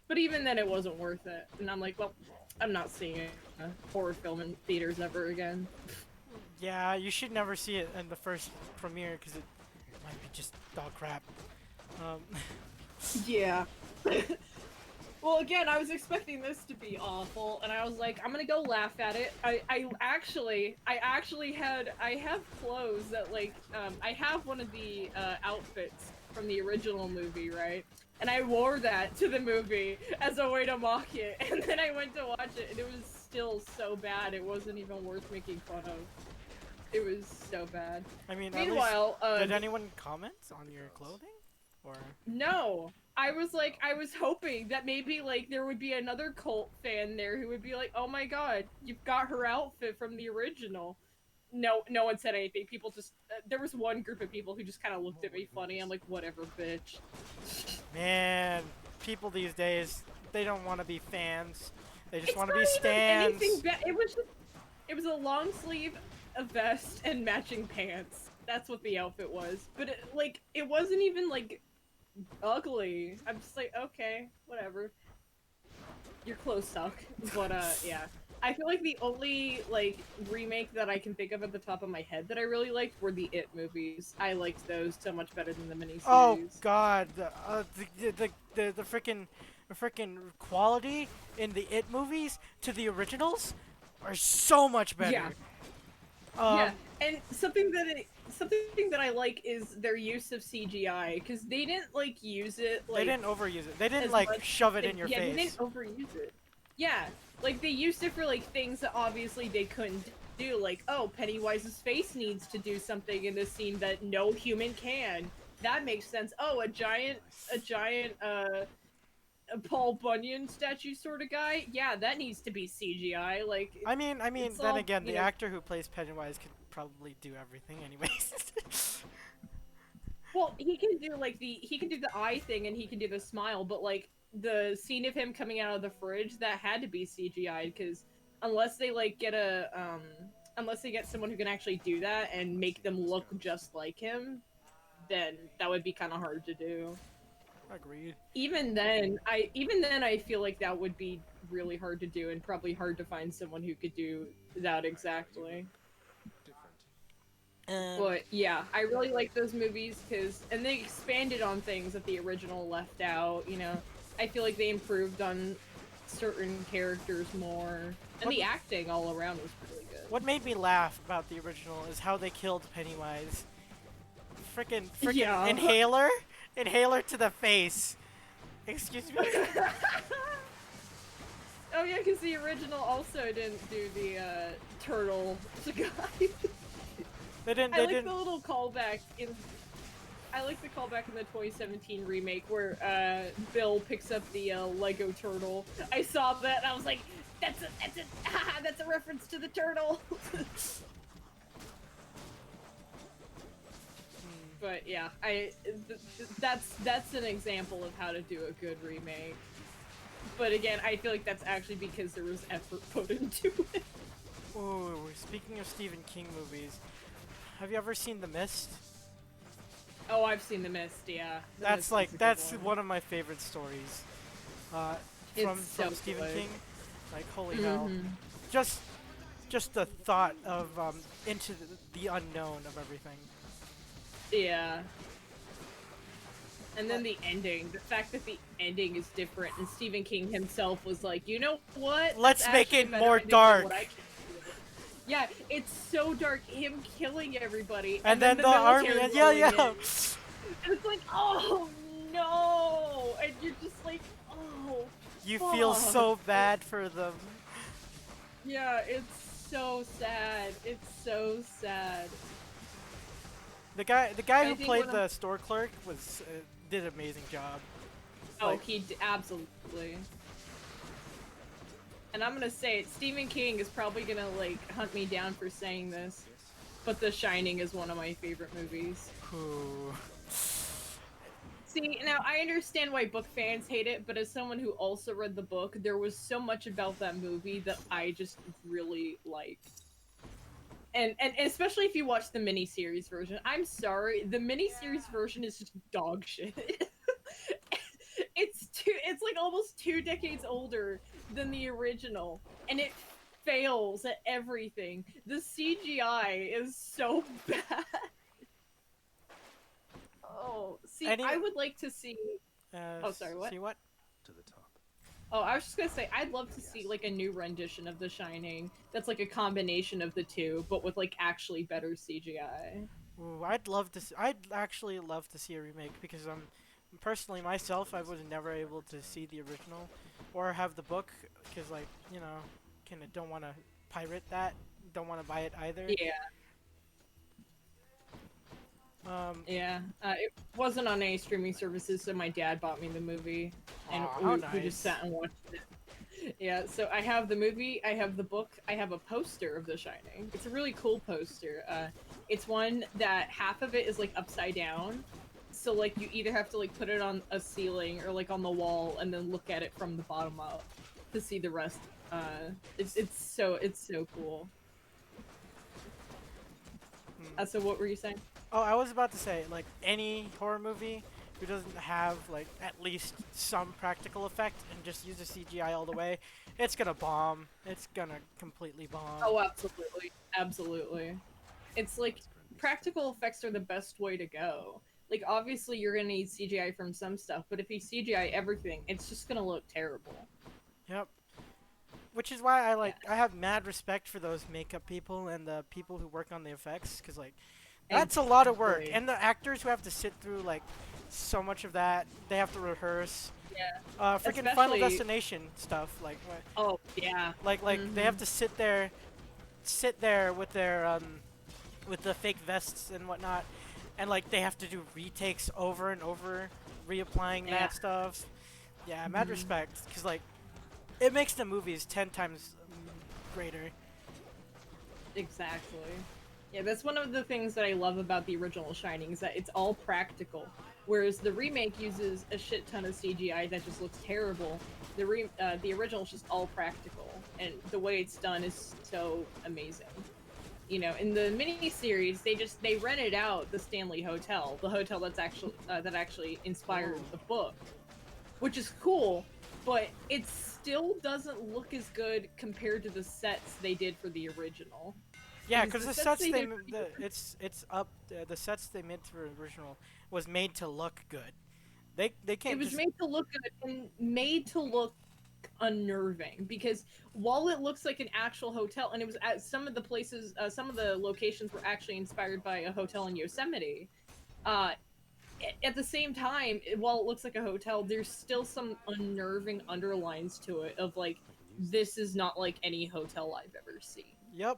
But even then, it wasn't worth it. And I'm like, well, I'm not seeing a horror film in theaters ever again. Yeah, you should never see it in the first premiere because it might be just dog crap. Yeah. Well, again, I was expecting this to be awful, and I was like, I'm gonna go laugh at it. I have clothes that like, I have one of the outfits from the original movie, right? And I wore that to the movie as a way to mock it, and then I went to watch it, and it was still so bad, it wasn't even worth making fun of. It was so bad. I mean, at least, Meanwhile, did anyone comment on your clothing? Or no, I was like, I was hoping that maybe like there would be another cult fan there who would be like, oh my god, you've got her outfit from the original. No, no one said anything. People just, there was one group of people who just kind of looked at me funny. I'm like, whatever, bitch. man, people these days, they don't want to be fans. They just It's want to not be even stans. anything it was just, it was a long sleeve, a vest, and matching pants. That's what the outfit was. But it, like, it wasn't even like ugly. I'm just like, okay, whatever. Your clothes suck. But yeah. I feel like the only like remake that I can think of at the top of my head that I really liked were the It movies. I liked those so much better than the miniseries. Oh god, the freaking quality in the It movies to the originals are so much better. Yeah. Yeah, and something that I like is their use of CGI, because they didn't like use it like they didn't overuse it. They didn't as like much- shove it in your yeah, face. they didn't overuse it. Yeah, like they used it for like things that obviously they couldn't do, like, oh, Pennywise's face needs to do something in this scene that no human can. That makes sense. Oh, a giant a Paul Bunyan statue sort of guy. Yeah, that needs to be CGI. Like, I mean, it's then all, again, you the know- actor who plays Pennywise could probably do everything anyways. Well, he can do like he can do the eye thing and he can do the smile, but like the scene of him coming out of the fridge, that had to be CGI, because unless they like get unless they get someone who can actually do that and make them look just like him, then that would be kind of hard to do. Agreed. Even then I feel like that would be really hard to do, and probably hard to find someone who could do that exactly. Different. And But yeah, I really like those movies and they expanded on things that the original left out. You know, I feel like they improved on certain characters more, and the acting all around was really good. what made me laugh about the original is how they killed Pennywise. Frickin' Yeah. inhaler to the face. Excuse me. Oh yeah, because the original also didn't do the turtle guy. They didn't. I They like didn't. the little callback in. I like the callback in the 2017 remake where Bill picks up the Lego turtle. I saw that and I was like, that's a reference to the turtle. But yeah, that's an example of how to do a good remake. But again, I feel like that's actually because there was effort put into it. Ooh, speaking of Stephen King movies, have you ever seen The Mist? Oh, I've seen The Mist, yeah. That's one of my favorite stories. From so Stephen good. King. Like holy hell. Just the thought of into the unknown of everything. Yeah. And then the ending, the fact that the ending is different, and Stephen King himself was like, you know what? Let's That's make actually it a better more ending than dark. what I can do." Yeah, it's so dark. Him killing everybody, And then the army, military and yeah. rolling in. And it's like, oh no! And you're just like, oh. You feel fuck. so bad for them. Yeah, it's so sad. It's so sad. The guy I who think played one the of- store clerk was did an amazing job. Oh, Like- absolutely. And I'm gonna say it, Stephen King is probably gonna, like, hunt me down for saying this, but The Shining is one of my favorite movies. Ooh. See, now, I understand why book fans hate it, but as someone who also read the book, there was so much about that movie that I just really liked. And especially if you watch the miniseries version. I'm sorry, the miniseries version is just dog shit. It's like almost 2 decades older than the original, and it fails at everything. The CGI is so bad. Oh, see, I would like to see. Oh, sorry, what? See what? To the top. Oh, I was just gonna say, I'd love to see like a new rendition of The Shining that's like a combination of the two, but with like actually better CGI. Ooh, I'd actually love to see a remake because personally myself I was never able to see the original or have the book because like don't want to pirate that, don't want to buy it either. Yeah. Yeah, it wasn't on any streaming services, so my dad bought me the movie, and Aw, how we just sat and watched it. Yeah, so I have the movie, I have the book, I have a poster of The Shining. It's a really cool poster. It's one that half of it is like upside down, so like you either have to like put it on a ceiling or like on the wall and then look at it from the bottom up to see the rest. It's so cool. So what were you saying? Oh, I was about to say, like, any horror movie who doesn't have, like, at least some practical effect and just uses CGI all the way, it's gonna bomb. It's gonna completely bomb. Oh, absolutely. Absolutely. It's like, practical effects are the best way to go. Like, obviously you're gonna need CGI from some stuff, but if you CGI everything, it's just gonna look terrible. Yep. Which is why I have mad respect for those makeup people and the people who work on the effects, because, like, that's a lot of work. Exactly. And the actors who have to sit through, like, so much of that, they have to rehearse. Yeah. Freaking Final Especially- Destination stuff, like, Oh, yeah. they have to sit there with their, with the fake vests and whatnot, and, like, they have to do retakes over and over, reapplying Yeah. that stuff. Yeah, mad respect, because, like, it makes the movies 10 times greater. Exactly. Yeah, that's one of the things that I love about the original Shining, is that it's all practical. Whereas the remake uses a shit ton of CGI that just looks terrible. The original is just all practical, and the way it's done is so amazing. You know, in the mini-series, they rented out the Stanley Hotel, the hotel that actually inspired the book, which is cool. but it still doesn't look as good compared to the sets they did for the original. Yeah, because the sets they did the sets they made for the original was made to look good. They can't it was just made to look good and made to look unnerving, because while it looks like an actual hotel, and it was at some of the places, some of the locations were actually inspired by a hotel in Yosemite. Uh, at the same time, while it looks like a hotel, there's still some unnerving underlines to it of like, this is not like any hotel I've ever seen. Yep.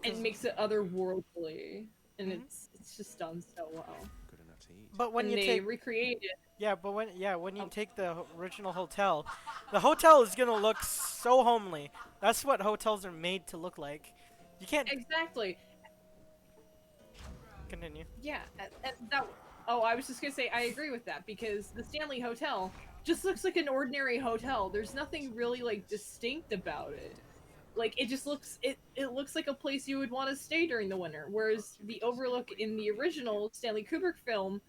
It makes it otherworldly, and Mhm. it's just done so well. Good enough to eat. But when And you they take recreated. when you Oh. take the original hotel, the hotel is gonna look so homely. That's what hotels are made to look like. You can't Exactly. continue. Yeah, that. Oh, I was just gonna say I agree with that, because the Stanley Hotel just looks like an ordinary hotel. There's nothing really like distinct about it. Like it just looks it looks like a place you would want to stay during the winter. Whereas the Overlook in the original Stanley Kubrick film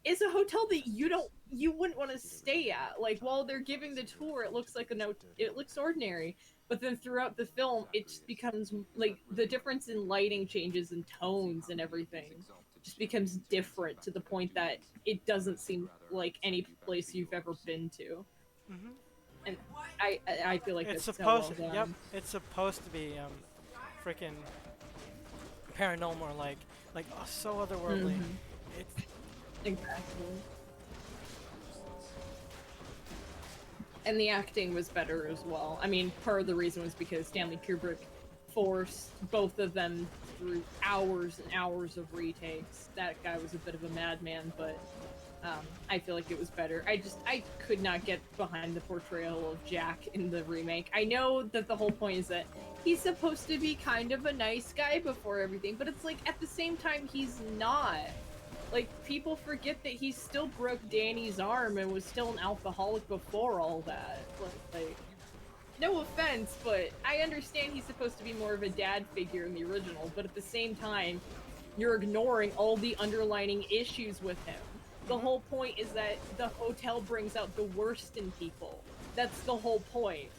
is a hotel that you wouldn't want to stay at. Like while they're giving the tour, it looks like it looks ordinary, but then throughout the film, it just becomes like the difference in lighting changes and tones and everything just becomes different to the point that it doesn't seem like any place you've ever been to. Mhm. And I feel like It's that's so well supposed done. yep, it's supposed to be freaking paranormal like so otherworldly. Mhm. It's Exactly. And the acting was better as well. I mean, part of the reason was because Stanley Kubrick forced both of them through hours and hours of retakes. That guy was a bit of a madman, but I feel like it was better. I could not get behind the portrayal of Jack in the remake. I know that the whole point is that he's supposed to be kind of a nice guy before everything, but it's like at the same time he's not. Like, people forget that he still broke Danny's arm and was still an alcoholic before all that. Like, no offense, but I understand he's supposed to be more of a dad figure in the original, but at the same time, you're ignoring all the underlining issues with him. The whole point is that the hotel brings out the worst in people. That's the whole point.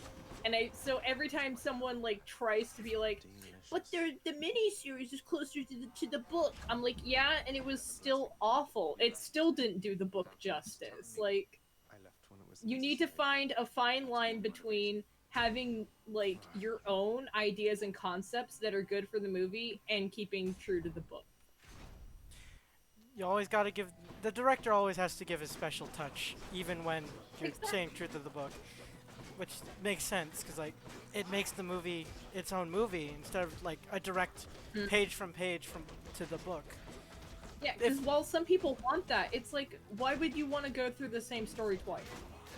And so every time someone like tries to be like, but the miniseries is closer to the book, I'm like, yeah, and it was still awful. It still didn't do the book justice. Like, I left when it was you need to find a fine line between having like your own ideas and concepts that are good for the movie and keeping true to the book. you always got to give the director always has to give his special touch, even when you're saying true to the book, which makes sense because like it makes the movie its own movie instead of like a direct page from to the book. Yeah, because while some people want that, it's like, why would you want to go through the same story twice?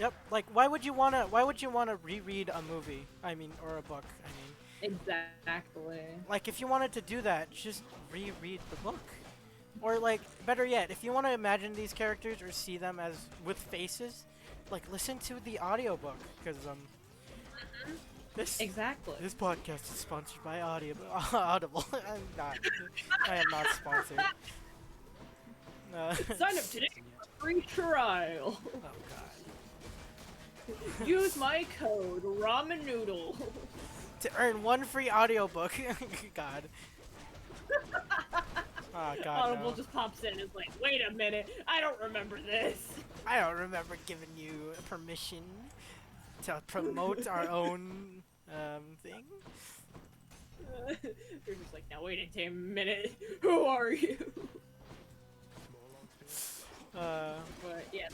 Yep. Like why would you wanna reread a movie? I mean, or a book. I mean. Exactly. Like if you wanted to do that, just reread the book. Or like better yet, if you want to imagine these characters or see them as with faces, like listen to the audiobook because Exactly. this podcast is sponsored by Audible. I am not sponsored. Sign up today for free trial. Oh god. Use my code ramen noodle. To earn one free audiobook. God. Oh god. Audible No. just pops in and is like, wait a minute, I don't remember this. I don't remember giving you permission to promote our own thing. They're just like, now wait a minute, who are you? But yeah,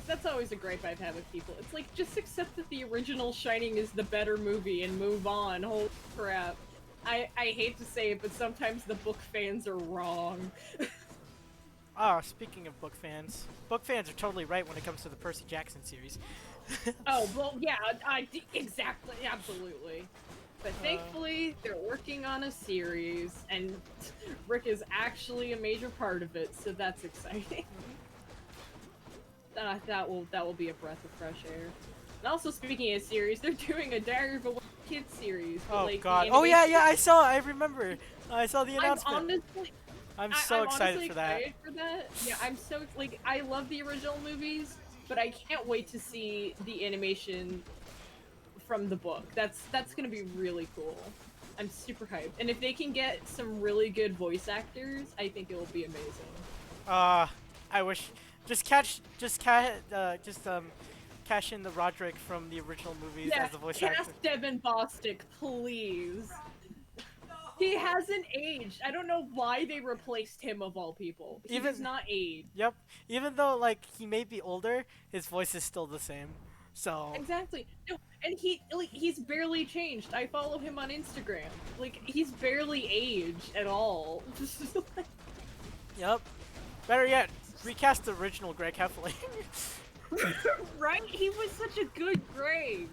that's always a gripe I've had with people. It's like, just accept that the original Shining is the better movie and move on. Holy crap. I hate to say it, but sometimes the book fans are wrong. Speaking of book fans are totally right when it comes to the Percy Jackson series. Oh, well, yeah, exactly, absolutely. But thankfully, they're working on a series, and Rick is actually a major part of it, so that's exciting. That will be a breath of fresh air. And also, speaking of series, they're doing a Diary of a Wimpy Kid series. But, Oh like, god. Oh yeah, I remember. I saw the announcement. I'm so excited for that. Yeah, I'm so, like, I love the original movies, but I can't wait to see the animation from the book. That's gonna be really cool. I'm super hyped. And if they can get some really good voice actors, I think it will be amazing. I wish cash in the Roderick from the original movies Yeah, as the voice actor. cast Devin Bostick, please. He hasn't aged. I don't know why they replaced him of all people. He does not age. Yep. Even though like he may be older, his voice is still the same. So Exactly. No, and he's barely changed. I follow him on Instagram. Like he's barely aged at all. Yep. Better yet, recast the original Greg Heffley. Right? He was such a good Greg.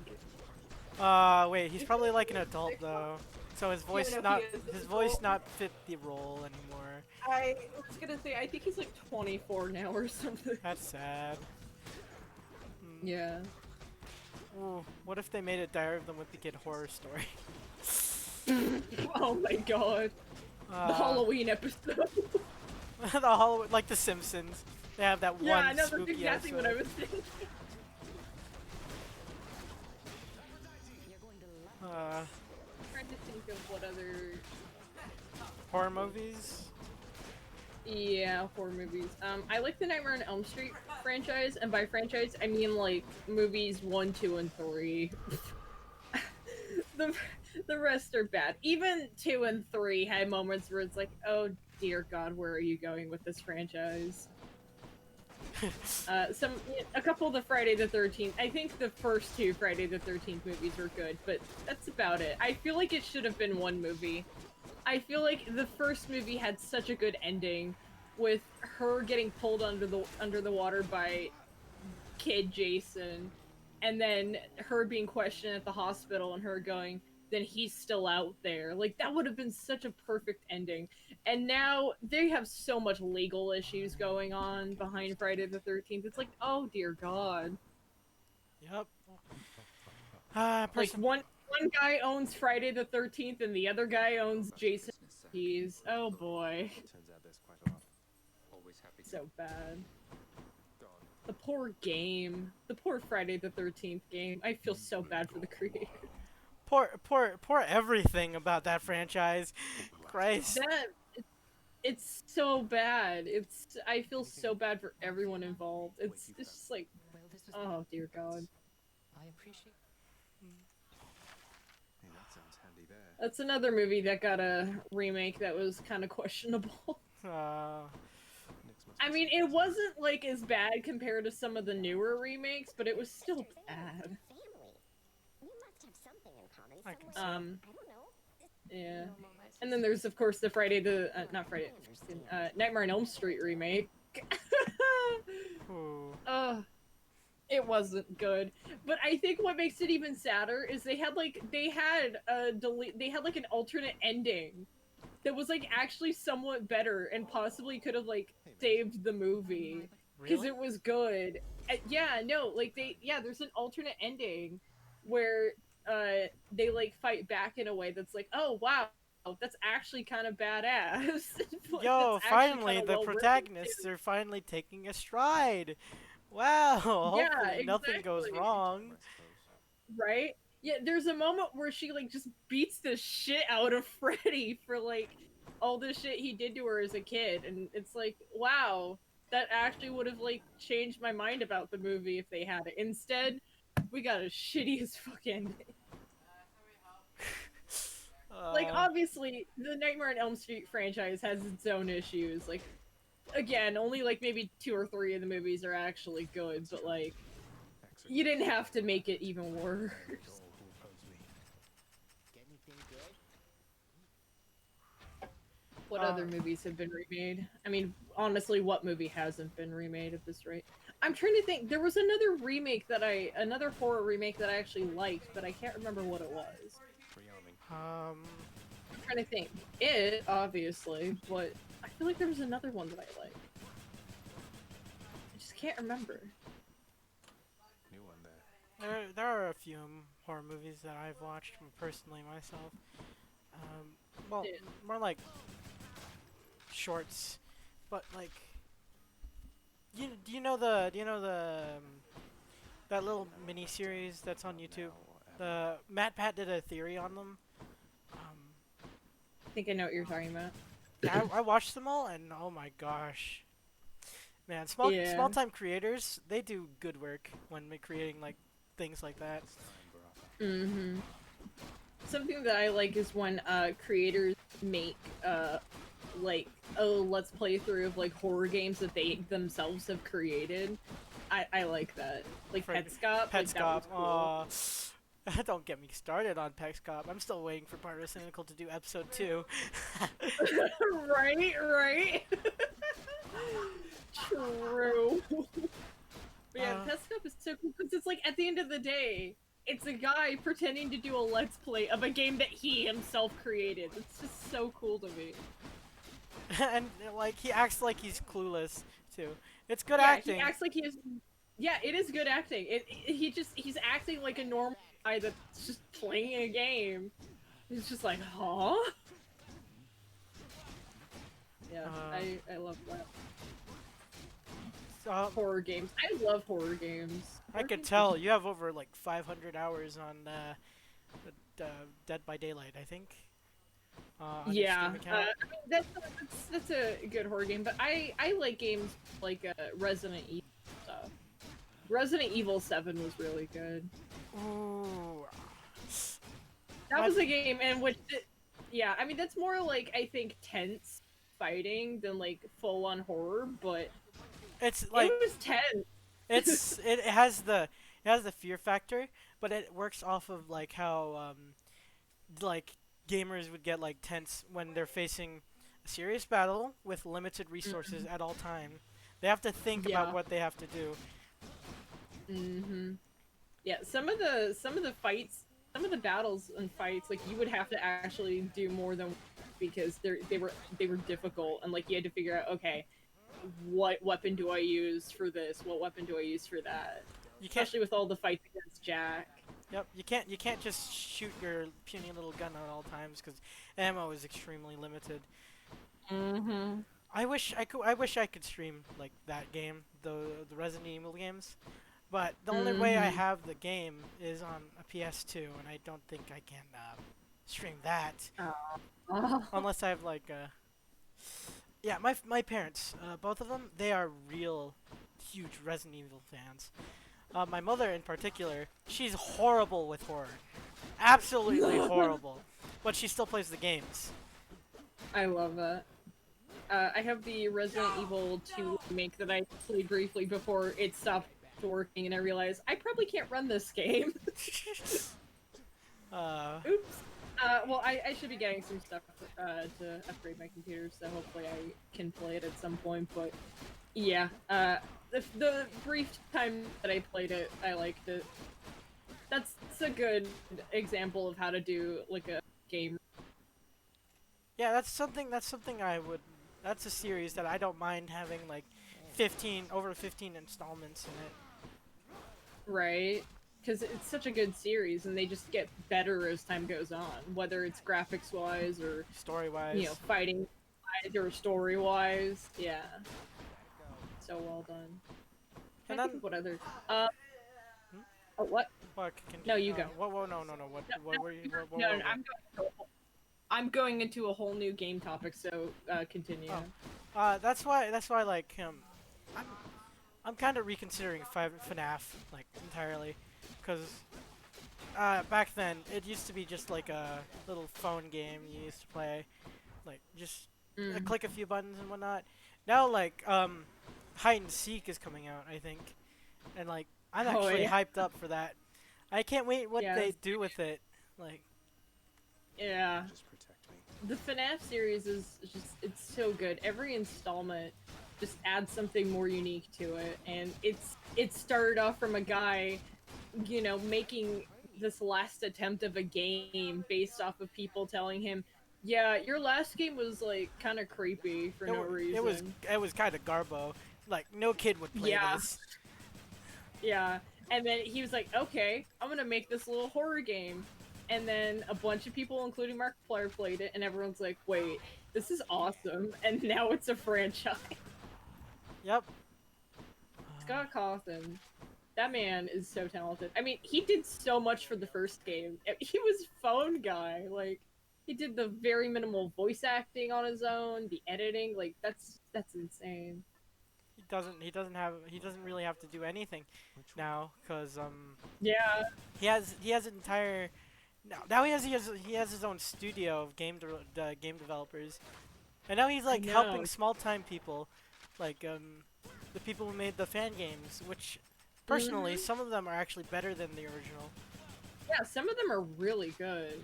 Wait, he's probably like an adult though. So his voice not fit the role anymore. I was gonna say I think he's like 24 now or something. That's sad. Yeah. Ooh, what if they made it Diary of the Wimpy Kid horror story? Oh my god. The Halloween episode. The Halloween, like The Simpsons. They have that Yeah, one I know, that's spooky exactly episode. what I was thinking. Trying to think of what other Horror movies? Yeah, horror movies. I like the Nightmare on Elm Street franchise, and by franchise I mean like movies 1, 2, and 3. the rest are bad. Even 2 and 3 had moments where it's like, oh dear God, where are you going with this franchise? A couple of the Friday the 13th. I think the first 2 Friday the 13th movies were good, but that's about it. I feel like it should have been one movie. I feel like the first movie had such a good ending, with her getting pulled under the water by kid Jason, and then her being questioned at the hospital and her going, then he's still out there. Like that would have been such a perfect ending. And now they have so much legal issues going on behind Friday the 13th. It's like, oh dear God. Yep. Like one guy owns Friday the 13th and the other guy owns Jason Keys. Oh boy. Turns out there's quite a lot. Always happy. So bad. The poor game. The poor Friday the 13th game. I feel so bad for the creator. Poor everything about that franchise. Christ. It's so bad. I feel so bad for everyone involved. It's just like, oh dear God. I appreciate. Hey, that sounds handy there. That's another movie that got a remake that was kind of questionable. I mean, it wasn't like as bad compared to some of the newer remakes, but it was still bad. Yeah. And then there's of course the Nightmare on Elm Street remake. It wasn't good. But I think what makes it even sadder is they had like an alternate ending that was like actually somewhat better and possibly could have like saved the movie because it was good. There's an alternate ending where they like fight back in a way that's like, oh wow, that's actually kind of badass. Yo, finally the protagonists are finally taking a stride. Wow, hopefully nothing goes wrong. Right? Yeah, there's a moment where she like just beats the shit out of Freddy for like all the shit he did to her as a kid, and it's like, wow, that actually would have like changed my mind about the movie if they had it. Instead, we got a shitty as fuck ending. Like, obviously, the Nightmare on Elm Street franchise has its own issues. Like, again, only like maybe 2 or 3 of the movies are actually good, but like, you didn't have to make it even worse. What other movies have been remade? I mean, honestly, what movie hasn't been remade at this rate? I'm trying to think. There was another horror remake that I actually liked, but I can't remember what it was. I'm trying to think. It, obviously, but I feel like there was another one that I liked. I just can't remember. New one there. There are a few horror movies that I've watched personally myself. More like shorts, but like do you know the that little mini series that's on YouTube? The Matt Pat did a theory on them. Um, I think I know what you're talking about. yeah, I watched them all, and oh my gosh, man, small Yeah. time creators, they do good work when creating like things like that. Mm-hmm. Something that I like is when creators make like a let's play through of like horror games that they themselves have created. I like that. Like For Petscop. Like, that Petscop, was cool. don't get me started on Petscop. I'm still waiting for Pyrocynical to do episode 2. Right, right. True. But yeah, Petscop is so cool because it's like at the end of the day, it's a guy pretending to do a let's play of a game that he himself created. It's just so cool to me. And like he acts like he's clueless too. It's good Yeah, acting. he acts like he is. Yeah, it is good acting. He's acting like a normal guy that's just playing a game. He's just like, huh? Yeah, I love that. Horror games. I love horror games. I could tell you have over like 500 hours on Dead by Daylight, I think. On your Yeah, Steam account. that's a good horror game, but I like games like Resident Evil stuff. Resident Evil 7 was really good. Ooh. That was a game in which, yeah, I mean that's more like I think tense fighting than like full on horror, but It's like it was tense. it has the fear factor, but it works off of like how like gamers would get like tense when they're facing a serious battle with limited resources at all time. They have to think about what they have to do. Mhm. Yeah, some of the fights, some of the battles and fights, like you would have to actually do more than because they were difficult and like you had to figure out okay, what weapon do I use for this? What weapon do I use for that? Especially with all the fights against Jack. Yep, you can't just shoot your puny little gun at all times because ammo is extremely limited. Mhm. I wish I could stream like that game, the Resident Evil games, but the only way I have the game is on a PS2, and I don't think I can stream that unless I have like yeah, my parents, both of them, they are real huge Resident Evil fans. My mother in particular, she's horrible with horror. Absolutely horrible. But she still plays the games. I love that. I have the Resident Evil 2 remake that I played briefly before it stopped working, and I realized I probably can't run this game. Oops. Well, I should be getting some stuff to upgrade my computer, so hopefully I can play it at some point, but yeah, the brief time that I played it, I liked it. That's a good example of how to do, like, a game. Yeah, that's something I would... That's a series that I don't mind having, like, over 15 installments in it. Right? Because it's such a good series, and they just get better as time goes on, whether it's graphics-wise or... Story-wise. You know, fighting-wise or story-wise. Yeah. So well done. And I think what other... Oh, what? What? No, you go. Whoa, no. What were you... No, I'm going into a whole new game topic, so continue. That's why like I'm kind of reconsidering FNAF like entirely, because back then it used to be just like a little phone game you used to play, like just click a few buttons and whatnot. Now like hide and seek is coming out, I think, and like I'm actually hyped up for that. I can't wait what they do with it, like. Yeah. Just protect me. The FNAF series is just, it's so good. Every installment just adds something more unique to it, and it started off from a guy, you know, making this last attempt of a game based off of people telling him, yeah, your last game was like kind of creepy for no reason. It was kind of garbo. Like no kid would play this. Yeah. And then he was like, okay, I'm gonna make this little horror game. And then a bunch of people, including Markiplier, played it, and everyone's like, wait, this is awesome. And now it's a franchise. Yep. Scott Cawthon, that man is so talented. I mean, he did so much for the first game. He was phone guy. Like, he did the very minimal voice acting on his own, the editing. Like, that's insane. He doesn't really have to do anything now, cause Yeah. he has an entire now he has his own studio of game developers, and now he's I like know. helping small time people, like the people who made the fan games, which personally some of them are actually better than the original. Yeah, some of them are really good.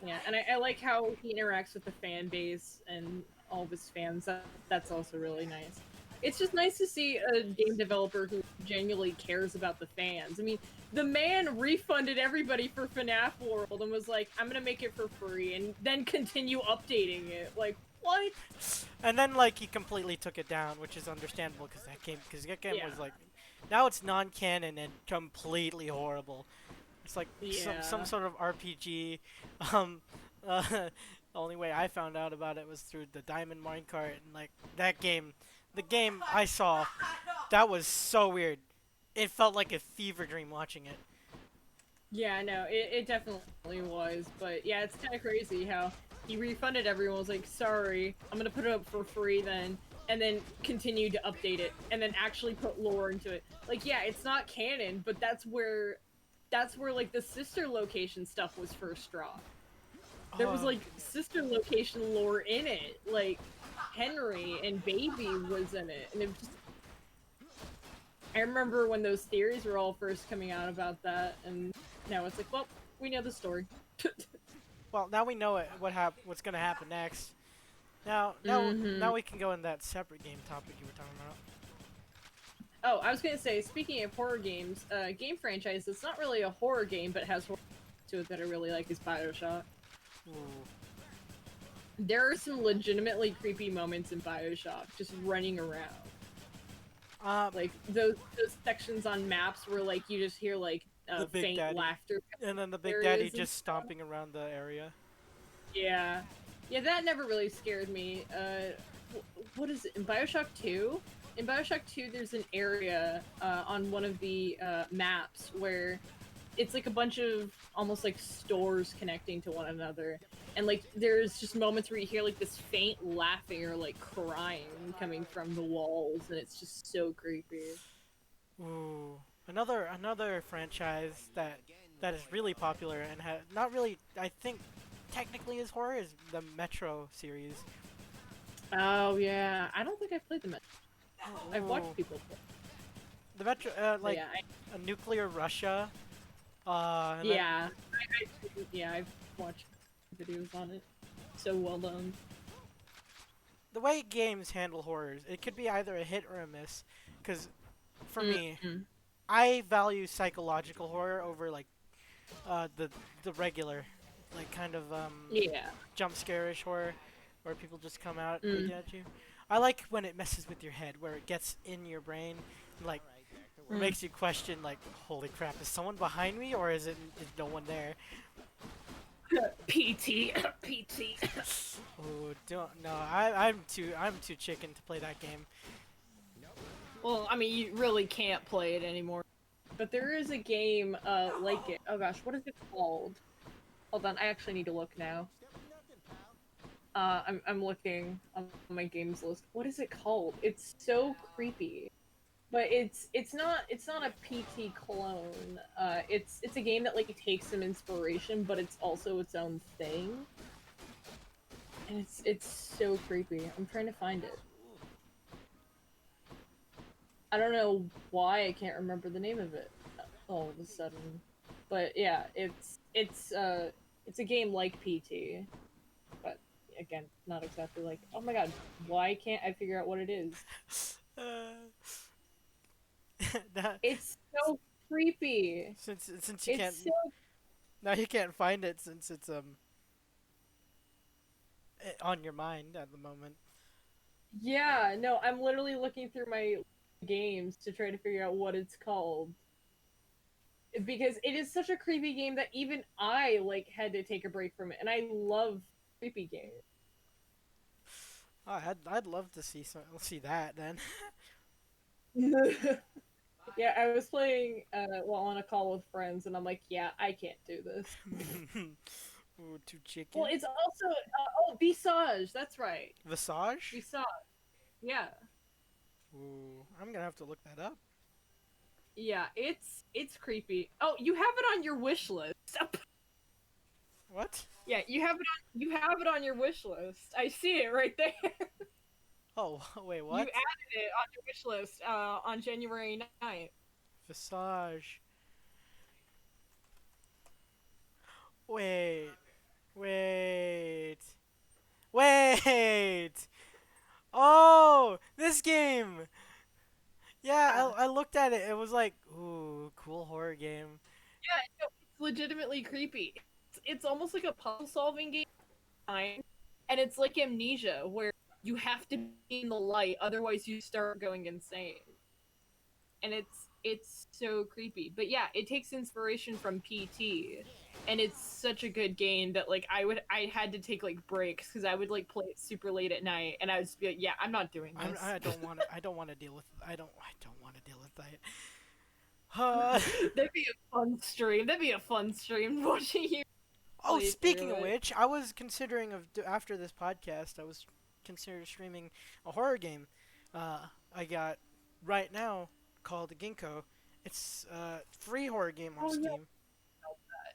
Yeah, and I like how he interacts with the fan base and all of his fans. That's also really nice. It's just nice to see a game developer who genuinely cares about the fans. I mean, the man refunded everybody for FNAF World and was like, I'm gonna make it for free, and then continue updating it. Like, what? And then like he completely took it down, which is understandable because that game Yeah. was like now it's non-canon and completely horrible. It's like Yeah. some sort of RPG. Um, the only way I found out about it was through the Diamond Minecart, and like that game, the game I saw, that was so weird. It felt like a fever dream watching it. Yeah, no, it definitely was. But yeah, it's kind of crazy how he refunded everyone, was like, sorry, I'm gonna put it up for free then, and then continued to update it, and then actually put lore into it. Like, yeah, it's not canon, but that's where like the sister location stuff was first dropped. There was Oh, like sister location lore in it, like Henry and Baby was in it, and it was just. I remember when those theories were all first coming out about that, and now it's like, well, we know the story. well, now we know what's gonna happen next. Now we can go in that separate game topic you were talking about. Oh, I was gonna say, speaking of horror games, game franchise that's not really a horror game but has horror to it that I really like is BioShock. Ooh. There are some legitimately creepy moments in BioShock just running around. Like those sections on maps where like you just hear like The Big faint Daddy. laughter. And then the Big areas Daddy and just stuff. stomping around the area. Yeah. Yeah, that never really scared me. What is it? In BioShock 2? In BioShock 2, there's an area on one of the maps where it's like a bunch of almost like stores connecting to one another. And like there's just moments where you hear like this faint laughing or like crying coming from the walls, and it's just so creepy. Ooh. Another franchise that is really popular and not really, I think technically is horror, is the Metro series. Oh yeah, I don't think I've played them. I've Ooh. watched people play. The Metro But like yeah, a nuclear Russia. And then- yeah, yeah, I've watched videos on it. So well done. the way games handle horrors, it could be either a hit or a miss. Because for me, Mhm. I value psychological horror over like the regular, like kind of Yeah. jump scare-ish horror, where people just come out Mm. at you. I like when it messes with your head, where it gets in your brain, and, like Mm. makes you question, like, holy crap, is someone behind me, or is no one there? PT, PT. Oh, don't no, I'm too chicken to play that game. Well, I mean, you really can't play it anymore. But there is a game like it. Oh gosh, what is it called? Hold on, I actually need to look now. I'm looking on my games list. What is it called? It's so creepy. But it's not a PT clone. It's a game that like takes some inspiration, but it's also its own thing. And it's so creepy. I'm trying to find it. I don't know why I can't remember the name of it all of a sudden. But yeah, it's a game like PT, but again, not exactly like. Oh my god, why can't I figure out what it is? That- It's so creepy. since you It's can't so now you can't find it since it's on your mind at the moment. yeah. No, I'm literally looking through my games to try to figure out what it's called because it is such a creepy game that even I like had to take a break from it, and I love creepy games. Oh, I'd love to see that then. Yeah, I was playing while on a call with friends, and I'm like, yeah, I can't do this. Ooh, two Well, chicken. it's also Visage. That's right, Visage? Visage. Yeah, Ooh, I'm gonna have to look that up. yeah, it's creepy. Oh, you have it on your wish list. What? Yeah, you have it on your wish list. I see it right there. Oh, wait, You what? added it on your wish list on January 9th. Visage. Wait, wait, wait! Oh, this game! Yeah, Yeah, I looked at it. It was like, ooh, cool horror game. yeah, no, it's legitimately creepy. It's almost like a puzzle solving game, and it's like Amnesia, where you have to be in the light, otherwise you start going insane. And it's so creepy. But yeah, it takes inspiration from PT, and it's such a good game that like I had to take like breaks because I would like play it super late at night, and I would just be like, yeah, I'm not doing this. I don't want to deal with. I don't want to deal with that. Uh, That'd be a fun stream. That'd be a fun stream watching you oh, play speaking through of it. which, I was considering after this podcast, I was considering streaming a horror game. I got right now called Ginkgo. It's a free horror game on Oh yeah, Steam.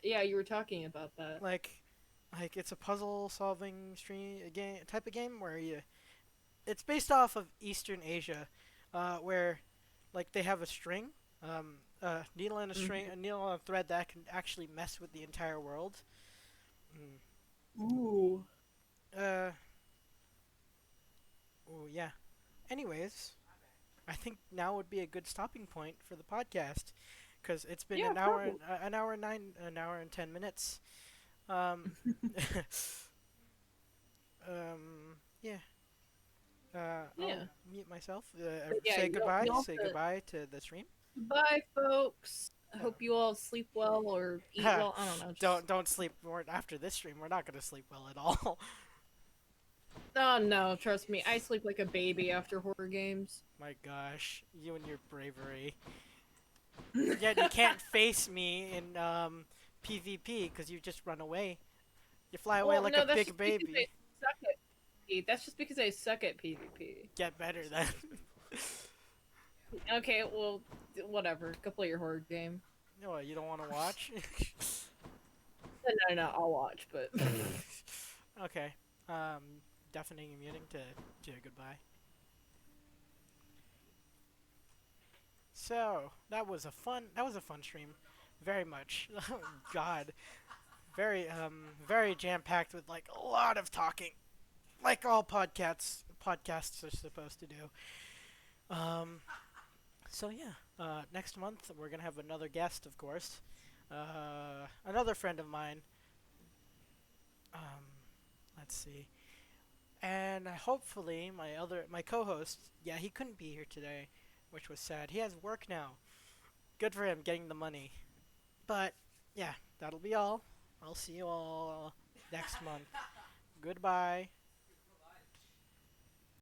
yeah, you were talking about that. Like, it's a puzzle solving stream game type of game where you. It's based off of Eastern Asia, where like they have a string, needle and a string, a needle and a thread that can actually mess with the entire world. Mm. Ooh. Uh, oh yeah. Anyways, I think now would be a good stopping point for the podcast, because it's been Yeah, an hour probably. and an hour and 10 minutes. Um, yeah. Yeah. I'll mute myself. But yeah, Say goodbye. you'll have Say to. goodbye to the stream. Bye, folks. I Oh. hope you all sleep well or eat well. I don't know. Just... Don't sleep more after this stream. We're not gonna sleep well at all. Oh no, trust me. I sleep like a baby after horror games. My gosh, you and your bravery. Yet you can't face me in PvP because you just run away. You fly away Well, like no, a that's big just because I baby. suck at PvP. That's just because I suck at PvP. Get better then. Okay, well, whatever. Go play your horror game. No, you don't want to watch. No, I'll watch, but Okay. Deafening and muting to goodbye. So that was a fun stream, very much. Oh God, very jam packed with like a lot of talking, like all podcasts are supposed to do. Um, so yeah, next month we're gonna have another guest, of course, another friend of mine. Um, let's see, and hopefully my co-host, yeah, he couldn't be here today, which was sad. He has work now. Good for him getting the money. But yeah, that'll be all. I'll see you all next month. Goodbye.